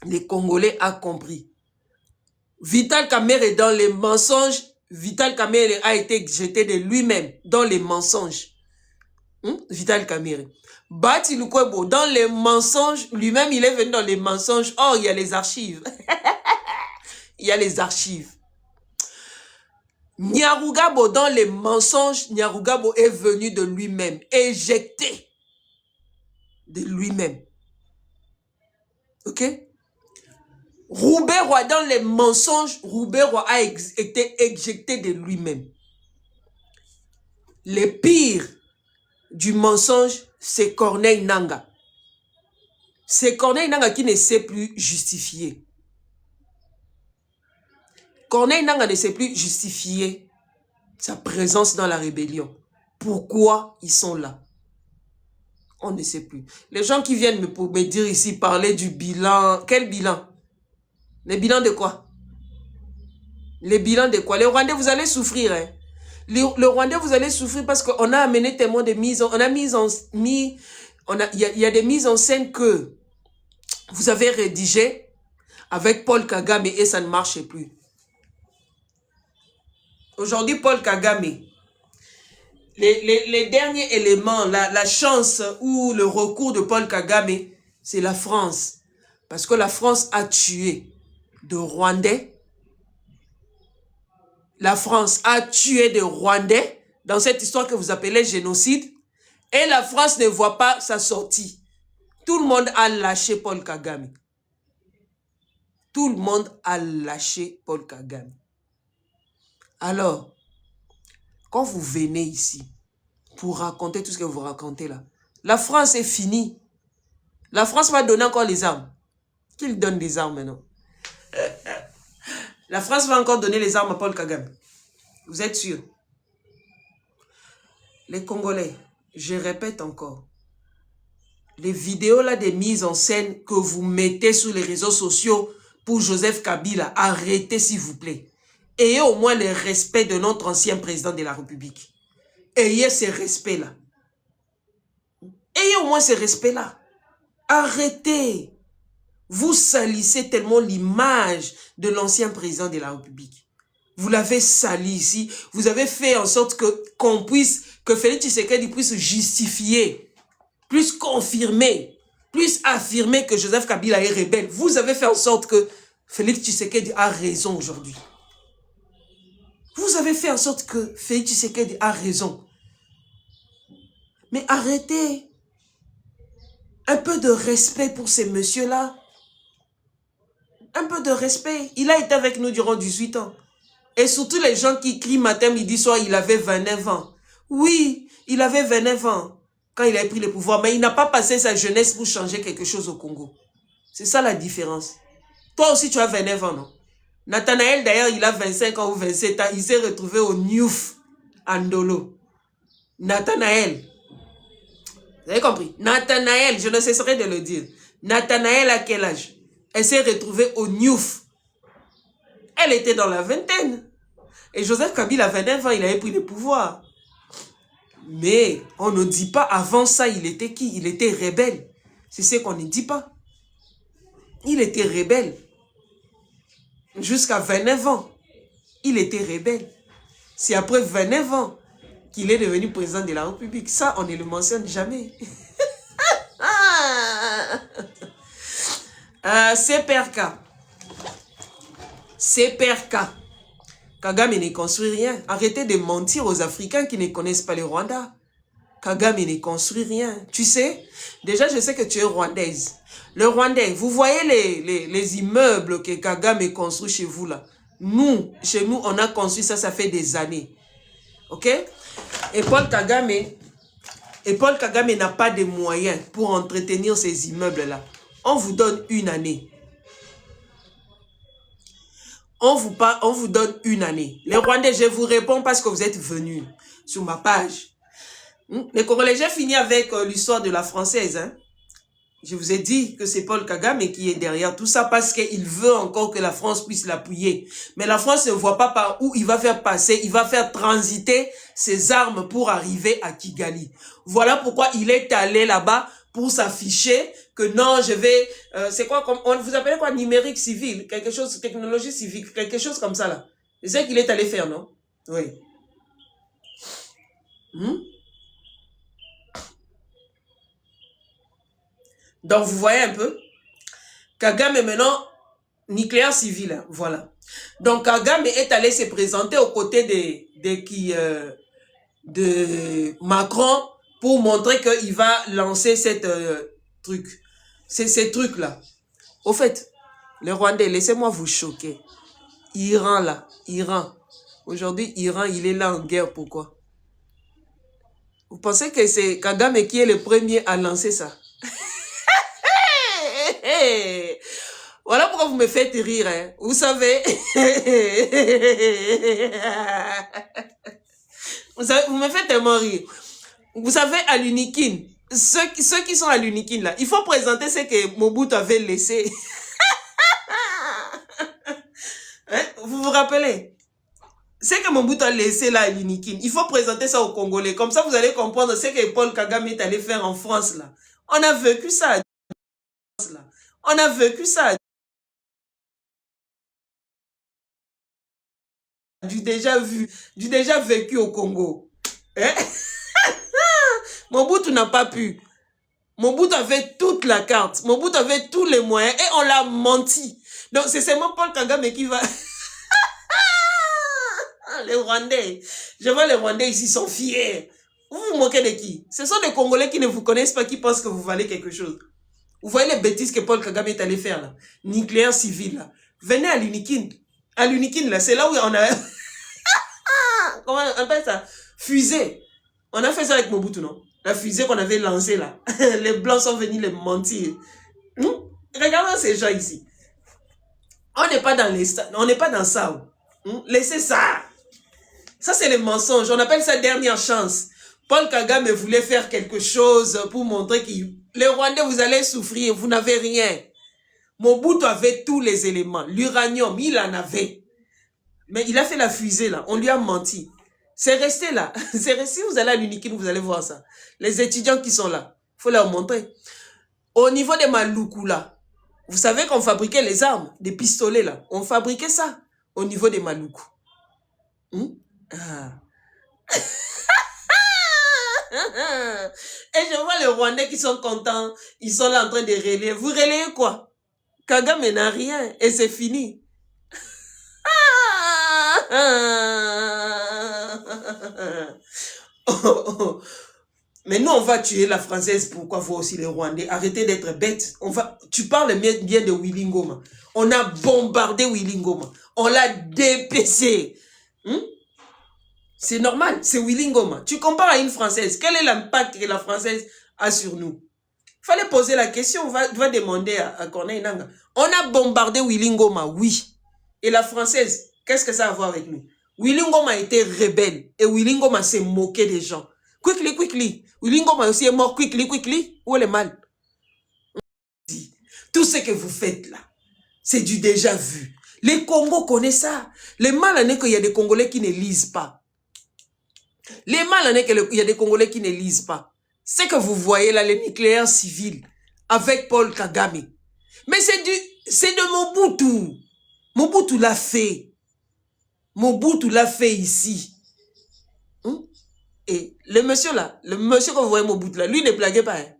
Les Congolais ont compris. Vital Kamerhe est dans les mensonges. Vital Kamerhe a été jeté de lui-même dans les mensonges. Vital Kamerhe. Bahati Lukwebo dans les mensonges. Lui-même, il est venu dans les mensonges. Oh, il y a les archives. Il y a les archives. Nyarugabo dans les mensonges. Nyarugabo est venu de lui-même. Éjecté de lui-même. Ok? Roubaix-Roy dans les mensonges, Roubaix-Roy a été éjecté de lui-même. Le pire du mensonge, c'est Corneille Nangaa. C'est Corneille Nangaa qui ne sait plus justifier. Corneille Nangaa ne sait plus justifier sa présence dans la rébellion. Pourquoi ils sont là? On ne sait plus. Les gens qui viennent me dire ici, parler du bilan. Quel bilan? Le bilan de quoi? Le bilan de quoi? Les Rwandais, vous allez souffrir. Hein? Le Rwandais, vous allez souffrir parce qu'on a amené tellement de mises. Il y a des mises en scène que vous avez rédigées avec Paul Kagame et ça ne marche plus. Aujourd'hui, Paul Kagame, les derniers éléments, la chance ou le recours de Paul Kagame, c'est la France. Parce que la France a tué de Rwandais. La France a tué des Rwandais dans cette histoire que vous appelez génocide. Et la France ne voit pas sa sortie. Tout le monde a lâché Paul Kagame. Tout le monde a lâché Paul Kagame. Alors, quand vous venez ici pour raconter tout ce que vous racontez là, la France est finie. La France va donner encore les armes. Qu'il donne des armes maintenant? La France va encore donner les armes à Paul Kagame. Vous êtes sûr? Les Congolais, je répète encore, les vidéos là des mises en scène que vous mettez sur les réseaux sociaux pour Joseph Kabila, arrêtez s'il vous plaît. Ayez au moins le respect de notre ancien président de la République. Ayez ce respect-là. Ayez au moins ce respect-là. Arrêtez. Vous salissez tellement l'image de l'ancien président de la République. Vous l'avez sali ici. Vous avez fait en sorte que Félix Tshisekedi puisse justifier, plus confirmer, plus affirmer que Joseph Kabila est rebelle. Vous avez fait en sorte que Félix Tshisekedi a raison aujourd'hui. Vous avez fait en sorte que Félix Tshisekedi a raison. Mais arrêtez. Un peu de respect pour ces messieurs-là. Un peu de respect. Il a été avec nous durant 18 ans. Et surtout les gens qui crient matin, midi, soir, il avait 29 ans. Oui, il avait 29 ans quand il a pris le pouvoir. Mais il n'a pas passé sa jeunesse pour changer quelque chose au Congo. C'est ça la différence. Toi aussi, tu as 29 ans, non? Nathanaël, d'ailleurs, il a 25 ans ou 27 ans. Il s'est retrouvé au Niouf, Andolo. Nathanaël. Vous avez compris? Nathanaël, je ne cesserai de le dire. Nathanaël a quel âge? Elle s'est retrouvée au Niouf. Elle était dans la vingtaine. Et Joseph Kabila, à 29 ans, il avait pris le pouvoir. Mais on ne dit pas, avant ça, il était qui? Il était rebelle. C'est ce qu'on ne dit pas. Il était rebelle. Jusqu'à 29 ans, il était rebelle. C'est après 29 ans qu'il est devenu président de la République. Ça, on ne le mentionne jamais. CPRK. CPRK. Kagame ne construit rien. Arrêtez de mentir aux Africains qui ne connaissent pas le Rwanda. Kagame ne construit rien. Tu sais, déjà je sais que tu es rwandaise. Le Rwandais, vous voyez les immeubles que Kagame construit chez vous là. Nous, chez nous, on a construit ça, ça fait des années. Ok? Et Paul Kagame n'a pas de moyens pour entretenir ces immeubles-là. On vous donne une année. On vous donne une année. Les Rwandais, je vous réponds parce que vous êtes venus sur ma page. Les Congolais, j'ai fini avec l'histoire de la Française. Hein. Je vous ai dit que c'est Paul Kagame qui est derrière tout ça parce qu'il veut encore que la France puisse l'appuyer. Mais la France ne voit pas par où il va faire passer, il va faire transiter ses armes pour arriver à Kigali. Voilà pourquoi il est allé là-bas pour s'afficher que non, je vais... c'est quoi, on vous appelle quoi, numérique civil, quelque chose, technologie civique, quelque chose comme ça là. C'est ça qu'il est allé faire, non? Oui. Donc, vous voyez un peu, Kagame est maintenant nucléaire civil, hein, voilà. Donc, Kagame est allé se présenter aux côtés de Macron pour montrer qu'il va lancer cette ces trucs-là. Au fait, les Rwandais, laissez-moi vous choquer. Iran, là, Iran. Aujourd'hui, Iran, il est là en guerre, pourquoi? Vous pensez que c'est Kagame qui est le premier à lancer ça? Voilà pourquoi vous me faites rire, hein. Vous savez, vous me faites tellement rire. Vous savez, à l'Unikin, ceux qui sont à l'Unikin, là, il faut présenter ce que Mobutu avait laissé. Hein? Vous vous rappelez? Ce que Mobutu a laissé là à l'Unikin, il faut présenter ça aux Congolais. Comme ça, vous allez comprendre ce que Paul Kagame est allé faire en France, là. On a vécu ça. On a vécu ça. Du déjà vu, du déjà vécu au Congo. Hein? Mobutu n'a pas pu. Mobutu avait toute la carte. Mobutu avait tous les moyens et on l'a menti. Donc c'est seulement Paul Kagame qui va... Les Rwandais. Je vois les Rwandais ici sont fiers. Vous vous moquez de qui? Ce sont des Congolais qui ne vous connaissent pas, qui pensent que vous valez quelque chose. Vous voyez les bêtises que Paul Kagame est allé faire là. Nucléaire civil là. Venez à l'Unikin. À l'Unikin là, c'est là où on a... Comment on appelle ça? Fusée. On a fait ça avec Mobutu, non? La fusée qu'on avait lancée là. Les Blancs sont venus les mentir. Regardez ces gens ici. On n'est pas dans les... On n'est pas dans ça. Laissez ça. Ça, c'est les mensonges. On appelle ça dernière chance. Paul Kagame voulait faire quelque chose pour montrer que les Rwandais, vous allez souffrir. Vous n'avez rien. Mobutu avait tous les éléments. L'uranium, il en avait. Mais il a fait la fusée là. On lui a menti. C'est resté là. C'est resté. Vous allez à l'Unikin, vous allez voir ça. Les étudiants qui sont là, il faut leur montrer. Au niveau des Maluku là, vous savez qu'on fabriquait les armes, des pistolets là. On fabriquait ça au niveau des Maluku. Ah. Et je vois les Rwandais qui sont contents. Ils sont là en train de relayer. Vous relayez quoi? Kagame n'a rien et c'est fini. Mais nous, on va tuer la Française. Pourquoi vous aussi les Rwandais? Arrêtez d'être bêtes. Tu parles bien de Willy Ngoma. On a bombardé Willy Ngoma. On l'a dépecé. C'est normal, c'est Willy Ngoma. Tu compares à une Française. Quel est l'impact que la Française a sur nous? Il fallait poser la question. On va demander à Corneille Nangaa. On a bombardé Willy Ngoma, oui. Et la Française, qu'est-ce que ça a à voir avec nous? Willy Ngoma était rebelle. Et Willy Ngoma s'est moqué des gens. Quickly, quickly. Willy Ngoma aussi est mort quickly, quickly. Où est le mal? Tout ce que vous faites là, C'est du déjà vu. Les Congos connaissent ça. Les mal qu'il y a des Congolais qui ne lisent pas. Les mal qu'il y a des Congolais qui ne lisent pas. C'est que vous voyez là, les nucléaires civils avec Paul Kagame. Mais c'est de Mobutu. Mobutu l'a fait. Mobutu l'a fait ici. Et le monsieur là, le monsieur que vous voyez Mobutu là, lui ne blaguait pas. Hein.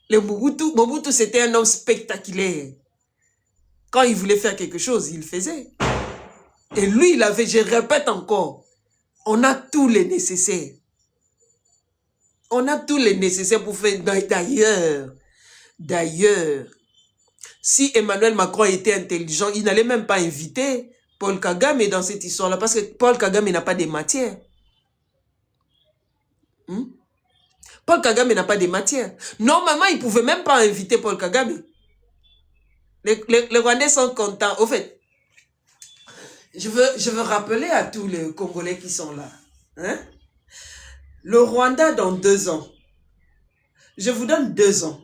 Le Mobutu c'était un homme spectaculaire. Quand il voulait faire quelque chose, il le faisait. Et lui, il avait, je répète encore, on a tous les nécessaires. On a tous les nécessaires pour faire. D'ailleurs, si Emmanuel Macron était intelligent, il n'allait même pas inviter Paul Kagame dans cette histoire-là, parce que Paul Kagame n'a pas de matière. Paul Kagame n'a pas de matière. Normalement, il ne pouvait même pas inviter Paul Kagame. Les Rwandais sont contents. Au fait, je veux rappeler à tous les Congolais qui sont là. Hein? Le Rwanda dans 2 ans. Je vous donne 2 ans.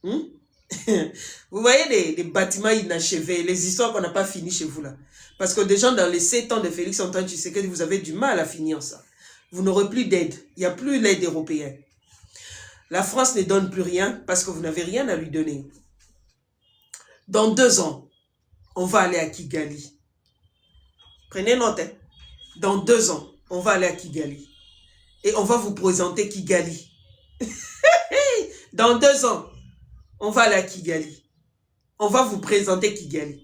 Vous voyez les bâtiments inachevés, les histoires qu'on n'a pas finies chez vous là. Parce que des gens dans les 7 ans de Félix Antoine Tshisekedi, vous avez du mal à finir ça. Vous n'aurez plus d'aide. Il n'y a plus l'aide européenne. La France ne donne plus rien parce que vous n'avez rien à lui donner. Dans 2 ans, on va aller à Kigali. Prenez note. Hein? Dans 2 ans, on va aller à Kigali. Et on va vous présenter Kigali. Dans 2 ans, on va aller à Kigali. On va vous présenter Kigali.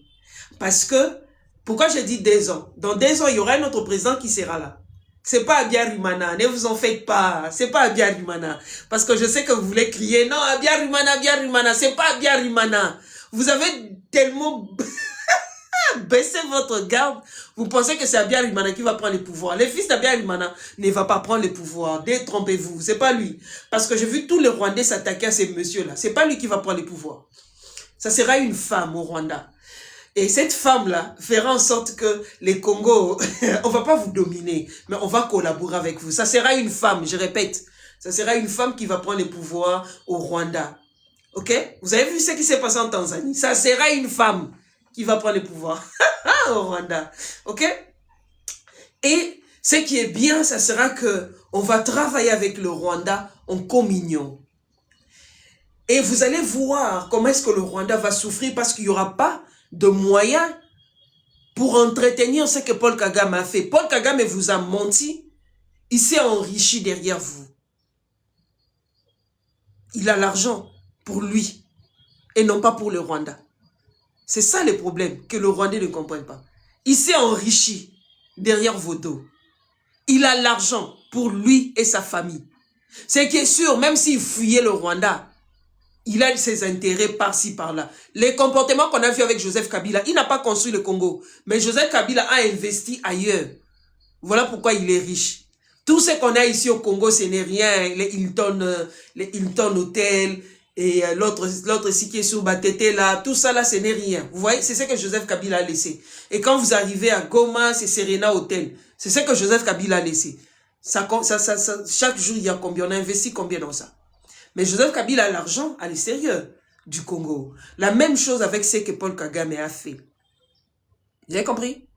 Parce que, pourquoi je dis 2 ans? Dans 2 ans, il y aura un autre président qui sera là. C'est pas Abiyarimana, ne vous en faites pas. C'est pas Abiyarimana. Parce que je sais que vous voulez crier, non, Abiyarimana, c'est pas Abiyarimana. Vous avez tellement baissé votre garde. Vous pensez que c'est Abiyarimana qui va prendre le pouvoir. Le fils d'Abiyarimana ne va pas prendre le pouvoir. Détrompez-vous, c'est pas lui. Parce que j'ai vu tous les Rwandais s'attaquer à ces messieurs-là. C'est pas lui qui va prendre le pouvoir. Ça sera une femme au Rwanda. Et cette femme-là fera en sorte que les Congos, on va pas vous dominer, mais on va collaborer avec vous. Ça sera une femme, je répète. Ça sera une femme qui va prendre le pouvoir au Rwanda. Ok? Vous avez vu ce qui s'est passé en Tanzanie? Ça sera une femme qui va prendre le pouvoir au Rwanda. Ok? Et ce qui est bien, ça sera que on va travailler avec le Rwanda en communion. Et vous allez voir comment est-ce que le Rwanda va souffrir parce qu'il n'y aura pas de moyens pour entretenir ce que Paul Kagame a fait. Paul Kagame vous a menti. Il s'est enrichi derrière vous. Il a l'argent pour lui et non pas pour le Rwanda. C'est ça le problème que le Rwandais ne comprenne pas. Il s'est enrichi derrière vos dos. Il a l'argent pour lui et sa famille. C'est qui est sûr, même s'il fuyait le Rwanda, il a ses intérêts par-ci, par-là. Les comportements qu'on a vus avec Joseph Kabila, il n'a pas construit le Congo. Mais Joseph Kabila a investi ailleurs. Voilà pourquoi il est riche. Tout ce qu'on a ici au Congo, ce n'est rien. Les Hilton Hotel et l'autre ici qui est sur Batete, là, tout ça là, ce n'est rien. Vous voyez, c'est ce que Joseph Kabila a laissé. Et quand vous arrivez à Goma, c'est Serena Hotel. C'est ce que Joseph Kabila a laissé. Chaque jour, il y a combien? On a investi combien dans ça? Mais Joseph Kabila a l'argent à l'extérieur du Congo. La même chose avec ce que Paul Kagame a fait. Vous avez compris?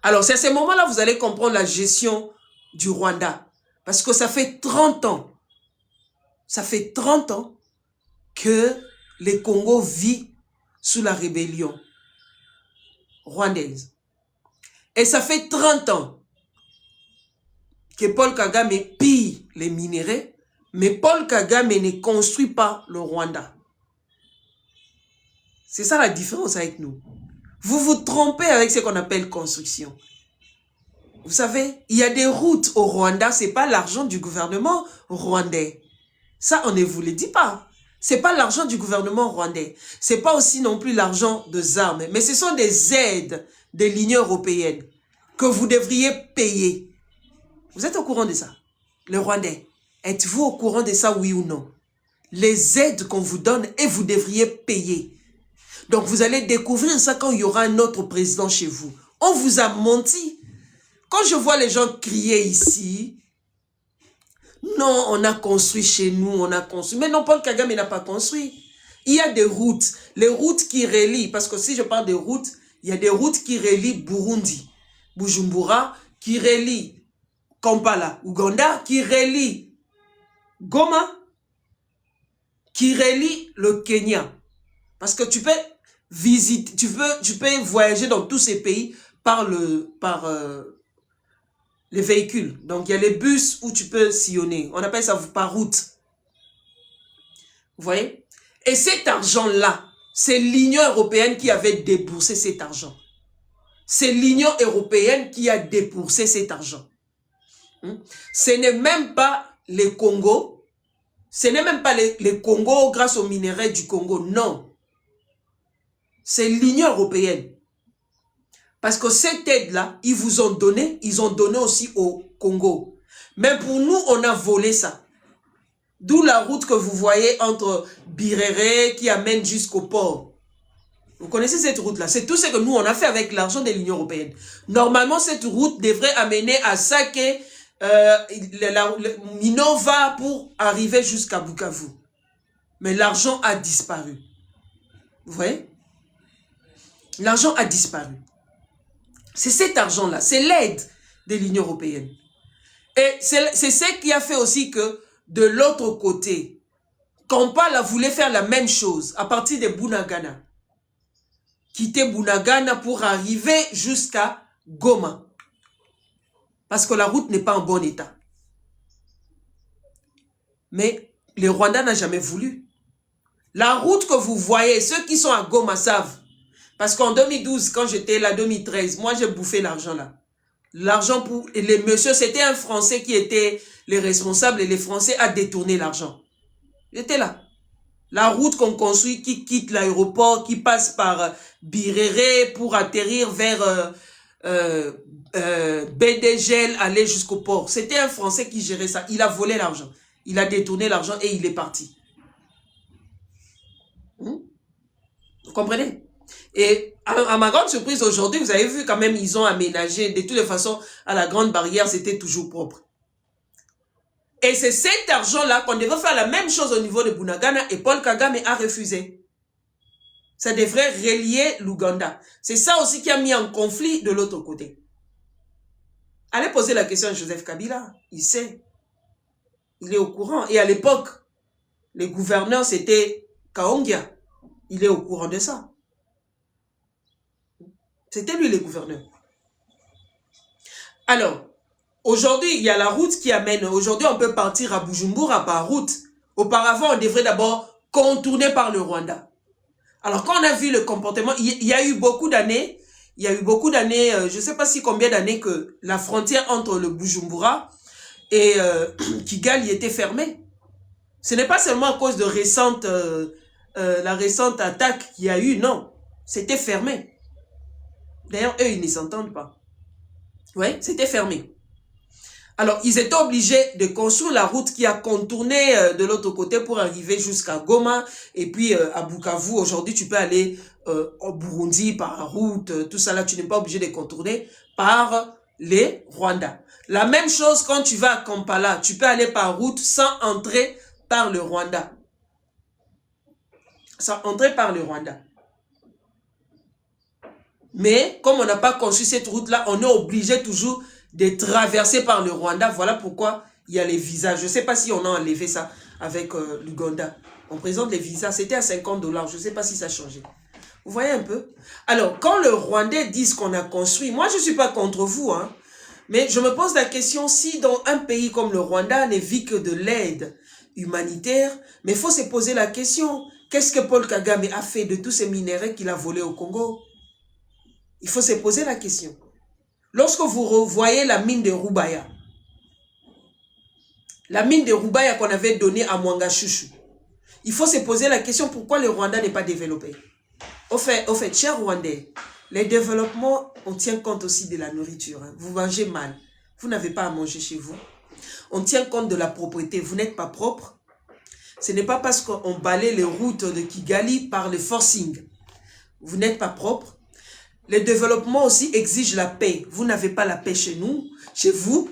Alors, c'est à ce moment-là que vous allez comprendre la gestion du Rwanda. Parce que ça fait 30 ans. Ça fait 30 ans que le Congo vit sous la rébellion rwandaise. Et ça fait 30 ans que Paul Kagame pille les minéraux. Mais Paul Kagame ne construit pas le Rwanda. C'est ça la différence avec nous. Vous vous trompez avec ce qu'on appelle construction. Vous savez, il y a des routes au Rwanda, ce n'est pas l'argent du gouvernement rwandais. Ça, on ne vous le dit pas. Ce n'est pas l'argent du gouvernement rwandais. Ce n'est pas aussi non plus l'argent des armes. Mais ce sont des aides de l'Union européenne que vous devriez payer. Vous êtes au courant de ça? Le Rwandais. Êtes-vous au courant de ça, oui ou non? Les aides qu'on vous donne et vous devriez payer. Donc, vous allez découvrir ça quand il y aura un autre président chez vous. On vous a menti. Quand je vois les gens crier ici, non, on a construit chez nous, on a construit. Mais non, Paul Kagame n'a pas construit. Il y a des routes, les routes qui relient, parce que si je parle des routes, il y a des routes qui relient Burundi, Bujumbura, qui relient Kampala, Ouganda, qui relient Goma, qui relie le Kenya. Parce que tu peux visiter, tu peux voyager dans tous ces pays par les véhicules. Donc, il y a les bus où tu peux sillonner. On appelle ça par route. Vous voyez? Et cet argent-là, c'est l'Union européenne qui avait déboursé cet argent. C'est l'Union européenne qui a déboursé cet argent. Ce n'est même pas les Congo. Ce n'est même pas les Congo grâce aux minerais du Congo. Non. C'est l'Union européenne. Parce que cette aide-là, ils vous ont donné, ils ont donné aussi au Congo. Mais pour nous, on a volé ça. D'où la route que vous voyez entre Birere qui amène jusqu'au port. Vous connaissez cette route-là? C'est tout ce que nous, on a fait avec l'argent de l'Union européenne. Normalement, cette route devrait amener à Sake, Minova pour arriver jusqu'à Bukavu. Mais l'argent a disparu. Vous voyez? L'argent a disparu. C'est cet argent-là, c'est l'aide de l'Union européenne. Et c'est ce qui a fait aussi que de l'autre côté, Kampala voulait faire la même chose à partir de Bunagana. Quitter Bunagana pour arriver jusqu'à Goma. Parce que la route n'est pas en bon état. Mais les Rwandais n'ont jamais voulu. La route que vous voyez, ceux qui sont à Goma savent. Parce qu'en 2012, quand j'étais là, 2013, moi j'ai bouffé l'argent là. L'argent pour les messieurs, c'était un Français qui était les responsables et les Français a détourné l'argent. J'étais là. La route qu'on construit qui quitte l'aéroport, qui passe par Birere pour atterrir vers Bédégel, aller jusqu'au port. C'était un Français qui gérait ça. Il a volé l'argent. Il a détourné l'argent et il est parti. Vous comprenez? Et à ma grande surprise aujourd'hui, vous avez vu quand même, ils ont aménagé. De toutes les façons, à la grande barrière, c'était toujours propre. Et c'est cet argent-là qu'on devait faire la même chose au niveau de Bunagana et Paul Kagame a refusé. Ça devrait relier l'Ouganda. C'est ça aussi qui a mis en conflit de l'autre côté. Allez poser la question à Joseph Kabila. Il sait. Il est au courant. Et à l'époque, les gouverneurs, c'était Kaongia. Il est au courant de ça. C'était lui le gouverneur. Alors, aujourd'hui, il y a la route qui amène. Aujourd'hui, on peut partir à Bujumbura par route. Auparavant, on devrait d'abord contourner par le Rwanda. Alors, quand on a vu le comportement, il y a eu beaucoup d'années, je ne sais pas si combien d'années que la frontière entre le Bujumbura et Kigali était fermée. Ce n'est pas seulement à cause de la récente attaque qu'il y a eu, non. C'était fermé. D'ailleurs, eux, ils ne s'entendent pas. Oui, c'était fermé. Alors, ils étaient obligés de construire la route qui a contourné de l'autre côté pour arriver jusqu'à Goma et puis à Bukavu. Aujourd'hui, tu peux aller au Burundi par la route, tout ça là, tu n'es pas obligé de contourner par les Rwandais. La même chose quand tu vas à Kampala, tu peux aller par route sans entrer par le Rwanda. Sans entrer par le Rwanda. Mais comme on n'a pas construit cette route-là, on est obligé toujours de traverser par le Rwanda. Voilà pourquoi il y a les visas. Je ne sais pas si on a enlevé ça avec l'Ouganda. On présente les visas. C'était à 50 $. Je ne sais pas si ça a changé. Vous voyez un peu? Alors, quand le Rwandais dit qu'on a construit, moi je ne suis pas contre vous, hein, mais je me pose la question, si dans un pays comme le Rwanda ne vit que de l'aide humanitaire, mais il faut se poser la question, qu'est-ce que Paul Kagame a fait de tous ces minéraux qu'il a volés au Congo? Il faut se poser la question. Lorsque vous revoyez la mine de Rubaya qu'on avait donnée à Mwangachouchou, il faut se poser la question pourquoi le Rwanda n'est pas développé. Au fait, chers Rwandais, les développements, on tient compte aussi de la nourriture. Hein. Vous mangez mal, vous n'avez pas à manger chez vous. On tient compte de la propreté, vous n'êtes pas propre. Ce n'est pas parce qu'on balaye les routes de Kigali par le forcing. Vous n'êtes pas propre. Le développement aussi exige la paix. Vous n'avez pas la paix chez nous, chez vous.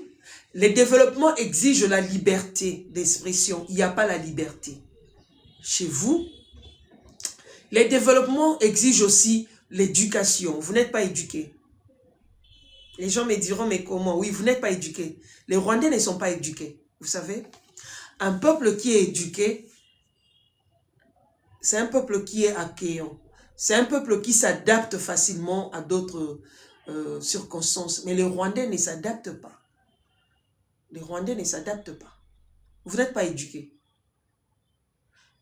Le développement exige la liberté d'expression. Il n'y a pas la liberté. Chez vous, Les développements exigent aussi l'éducation. Vous n'êtes pas éduqués. Les gens me diront, mais comment? Oui, vous n'êtes pas éduqués. Les Rwandais ne sont pas éduqués. Vous savez, un peuple qui est éduqué, c'est un peuple qui est accueillant. C'est un peuple qui s'adapte facilement à d'autres circonstances. Mais les Rwandais ne s'adaptent pas. Les Rwandais ne s'adaptent pas. Vous n'êtes pas éduqués.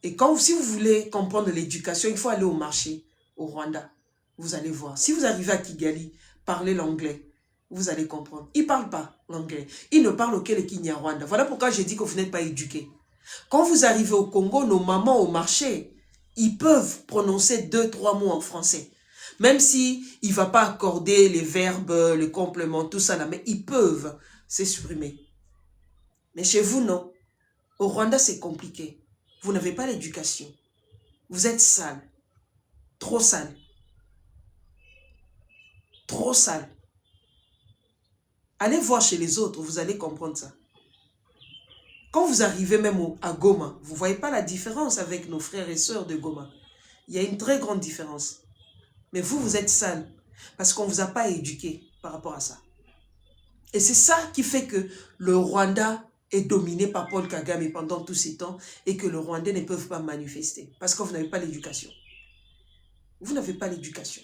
Et si vous voulez comprendre l'éducation, il faut aller au marché, au Rwanda. Vous allez voir. Si vous arrivez à Kigali, parlez l'anglais, vous allez comprendre. Ils ne parlent pas l'anglais. Ils ne parlent aucun Kinyarwanda. Voilà pourquoi j'ai dit que vous n'êtes pas éduqués. Quand vous arrivez au Congo, nos mamans au marché, ils peuvent prononcer 2-3 mots en français. Même si il ne va pas accorder les verbes, les compléments, tout ça là, mais ils peuvent s'exprimer. Mais chez vous, non. Au Rwanda, c'est compliqué. Vous n'avez pas l'éducation. Vous êtes sale. Trop sale. Trop sale. Allez voir chez les autres, vous allez comprendre ça. Quand vous arrivez même à Goma, vous ne voyez pas la différence avec nos frères et sœurs de Goma. Il y a une très grande différence. Mais vous, vous êtes sale. Parce qu'on ne vous a pas éduqué par rapport à ça. Et c'est ça qui fait que le Rwanda est dominé par Paul Kagame pendant tous ces temps et que les Rwandais ne peuvent pas manifester. Parce que vous n'avez pas l'éducation. Vous n'avez pas l'éducation.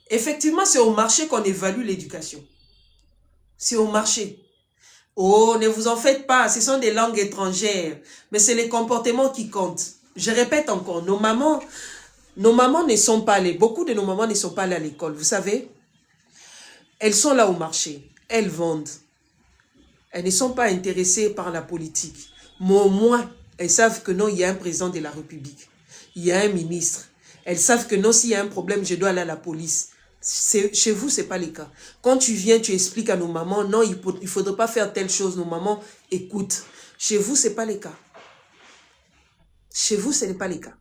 Effectivement, c'est au marché qu'on évalue l'éducation. C'est au marché. Oh, ne vous en faites pas, ce sont des langues étrangères. Mais c'est les comportements qui comptent. Je répète encore, nos mamans ne sont pas allées, beaucoup de nos mamans ne sont pas allées à l'école, vous savez. Elles sont là au marché, elles vendent. Elles ne sont pas intéressées par la politique. Mais au moins, elles savent que non, il y a un président de la République. Il y a un ministre. Elles savent que non, s'il y a un problème, je dois aller à la police. Chez vous, ce n'est pas le cas. Quand tu viens, tu expliques à nos mamans, non, il ne faudrait pas faire telle chose. Nos mamans écoutent. Chez vous, ce n'est pas le cas. Chez vous, ce n'est pas le cas.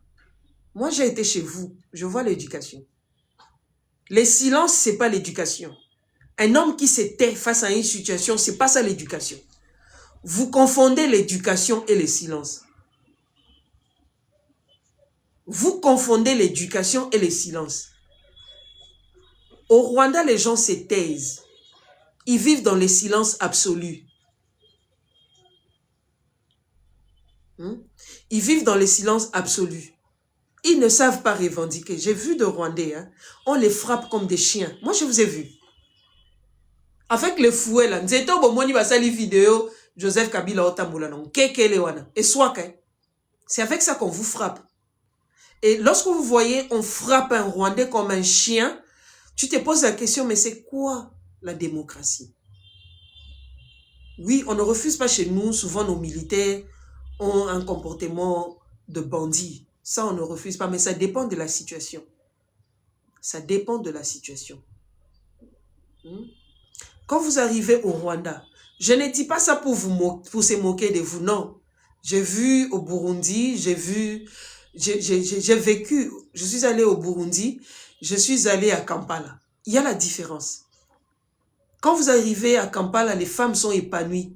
Moi, j'ai été chez vous. Je vois l'éducation. Les silences, ce n'est pas l'éducation. Un homme qui se tait face à une situation, ce n'est pas ça l'éducation. Vous confondez l'éducation et le silence. Vous confondez l'éducation et le silence. Au Rwanda, les gens se taisent. Ils vivent dans le silence absolu. Ils vivent dans le silence absolu. Ils ne savent pas revendiquer. J'ai vu de Rwandais, hein, on les frappe comme des chiens. Moi, je vous ai vu. Avec le fouet, là, vidéo, Joseph Kabila Otamboula, et soit c'est avec ça qu'on vous frappe. Et lorsque vous voyez, on frappe un Rwandais comme un chien, tu te poses la question, mais c'est quoi la démocratie? Oui, on ne refuse pas chez nous, souvent nos militaires ont un comportement de bandit. Ça, on ne refuse pas, mais ça dépend de la situation. Ça dépend de la situation. Quand vous arrivez au Rwanda, je ne dis pas ça pour se moquer de vous, non. J'ai vu au Burundi, j'ai vécu, je suis allé au Burundi, je suis allé à Kampala. Il y a la différence. Quand vous arrivez à Kampala, les femmes sont épanouies.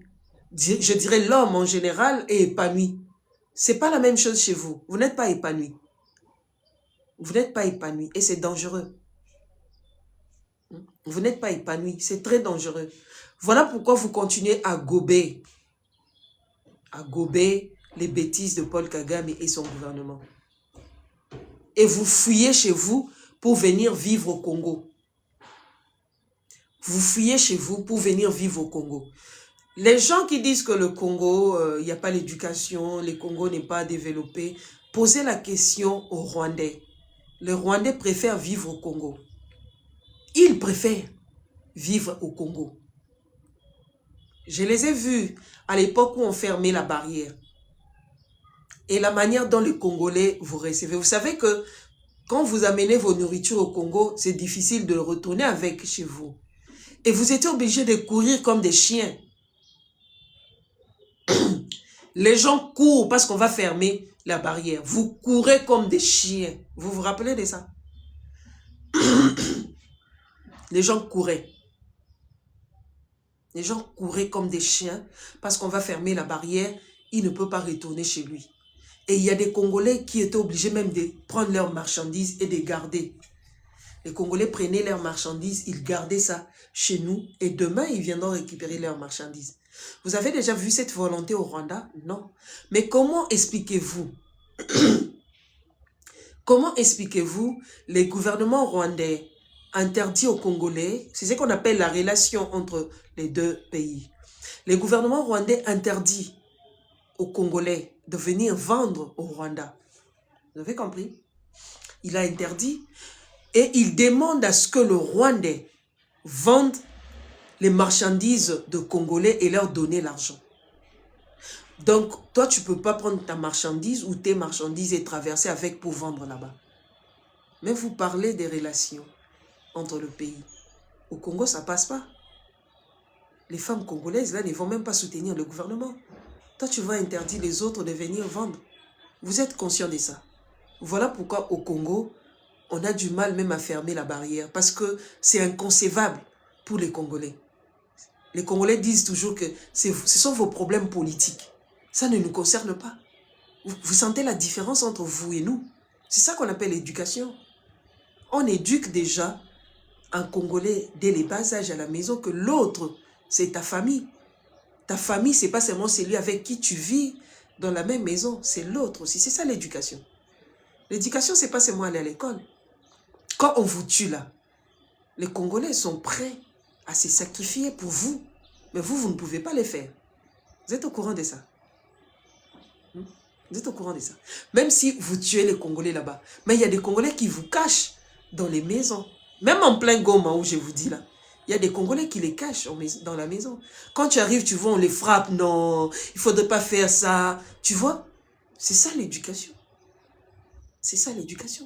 Je dirais l'homme en général est épanoui. Ce n'est pas la même chose chez vous. Vous n'êtes pas épanoui. Vous n'êtes pas épanoui et c'est dangereux. Vous n'êtes pas épanoui, c'est très dangereux. Voilà pourquoi vous continuez à gober les bêtises de Paul Kagame et son gouvernement. Et vous fuyez chez vous pour venir vivre au Congo. Vous fuyez chez vous pour venir vivre au Congo. Les gens qui disent que le Congo, il n'y a pas l'éducation, le Congo n'est pas développé, posez la question aux Rwandais. Les Rwandais préfèrent vivre au Congo. Ils préfèrent vivre au Congo. Je les ai vus à l'époque où on fermait la barrière. Et la manière dont les Congolais vous recevez. Vous savez que quand vous amenez vos nourritures au Congo, c'est difficile de retourner avec chez vous. Et vous étiez obligés de courir comme des chiens. Les gens courent parce qu'on va fermer la barrière. Vous courez comme des chiens. Vous vous rappelez de ça? Les gens couraient. Les gens couraient comme des chiens parce qu'on va fermer la barrière il ne peut pas retourner chez lui. Et il y a des Congolais qui étaient obligés même de prendre leurs marchandises et de garder. Les Congolais prenaient leurs marchandises, ils gardaient ça chez nous et demain, ils viendront récupérer leurs marchandises. Vous avez déjà vu cette volonté au Rwanda? Non. Mais comment expliquez-vous comment expliquez-vous les gouvernements rwandais interdits aux Congolais? C'est ce qu'on appelle la relation entre les deux pays. Les gouvernements rwandais interdits aux Congolais de venir vendre au Rwanda. Vous avez compris? Il a interdit et il demande à ce que le Rwandais vende les marchandises de Congolais et leur donner l'argent. Donc, toi, tu ne peux pas prendre ta marchandise ou tes marchandises et traverser avec pour vendre là-bas. Mais vous parlez des relations entre le pays. Au Congo, ça ne passe pas. Les femmes congolaises, là, ne vont même pas soutenir le gouvernement. Toi, tu vas interdire les autres de venir vendre. Vous êtes conscient de ça. Voilà pourquoi au Congo, on a du mal même à fermer la barrière. Parce que c'est inconcevable pour les Congolais. Les Congolais disent toujours que ce sont vos problèmes politiques. Ça ne nous concerne pas. Vous sentez la différence entre vous et nous? C'est ça qu'on appelle l'éducation. On éduque déjà un Congolais dès les bas âges à la maison que l'autre, c'est ta famille. Ta famille, ce n'est pas seulement celui avec qui tu vis dans la même maison, c'est l'autre aussi. C'est ça l'éducation. L'éducation, ce n'est pas seulement aller à l'école. Quand on vous tue là, les Congolais sont prêts à se sacrifier pour vous. Mais vous ne pouvez pas les faire. Vous êtes au courant de ça? Vous êtes au courant de ça? Même si vous tuez les Congolais là-bas, mais il y a des Congolais qui vous cachent dans les maisons. Même en plein Goma où je vous dis là. Il y a des Congolais qui les cachent dans la maison. Quand tu arrives, tu vois, on les frappe. Non, il ne faudrait pas faire ça. Tu vois? C'est ça l'éducation. C'est ça l'éducation.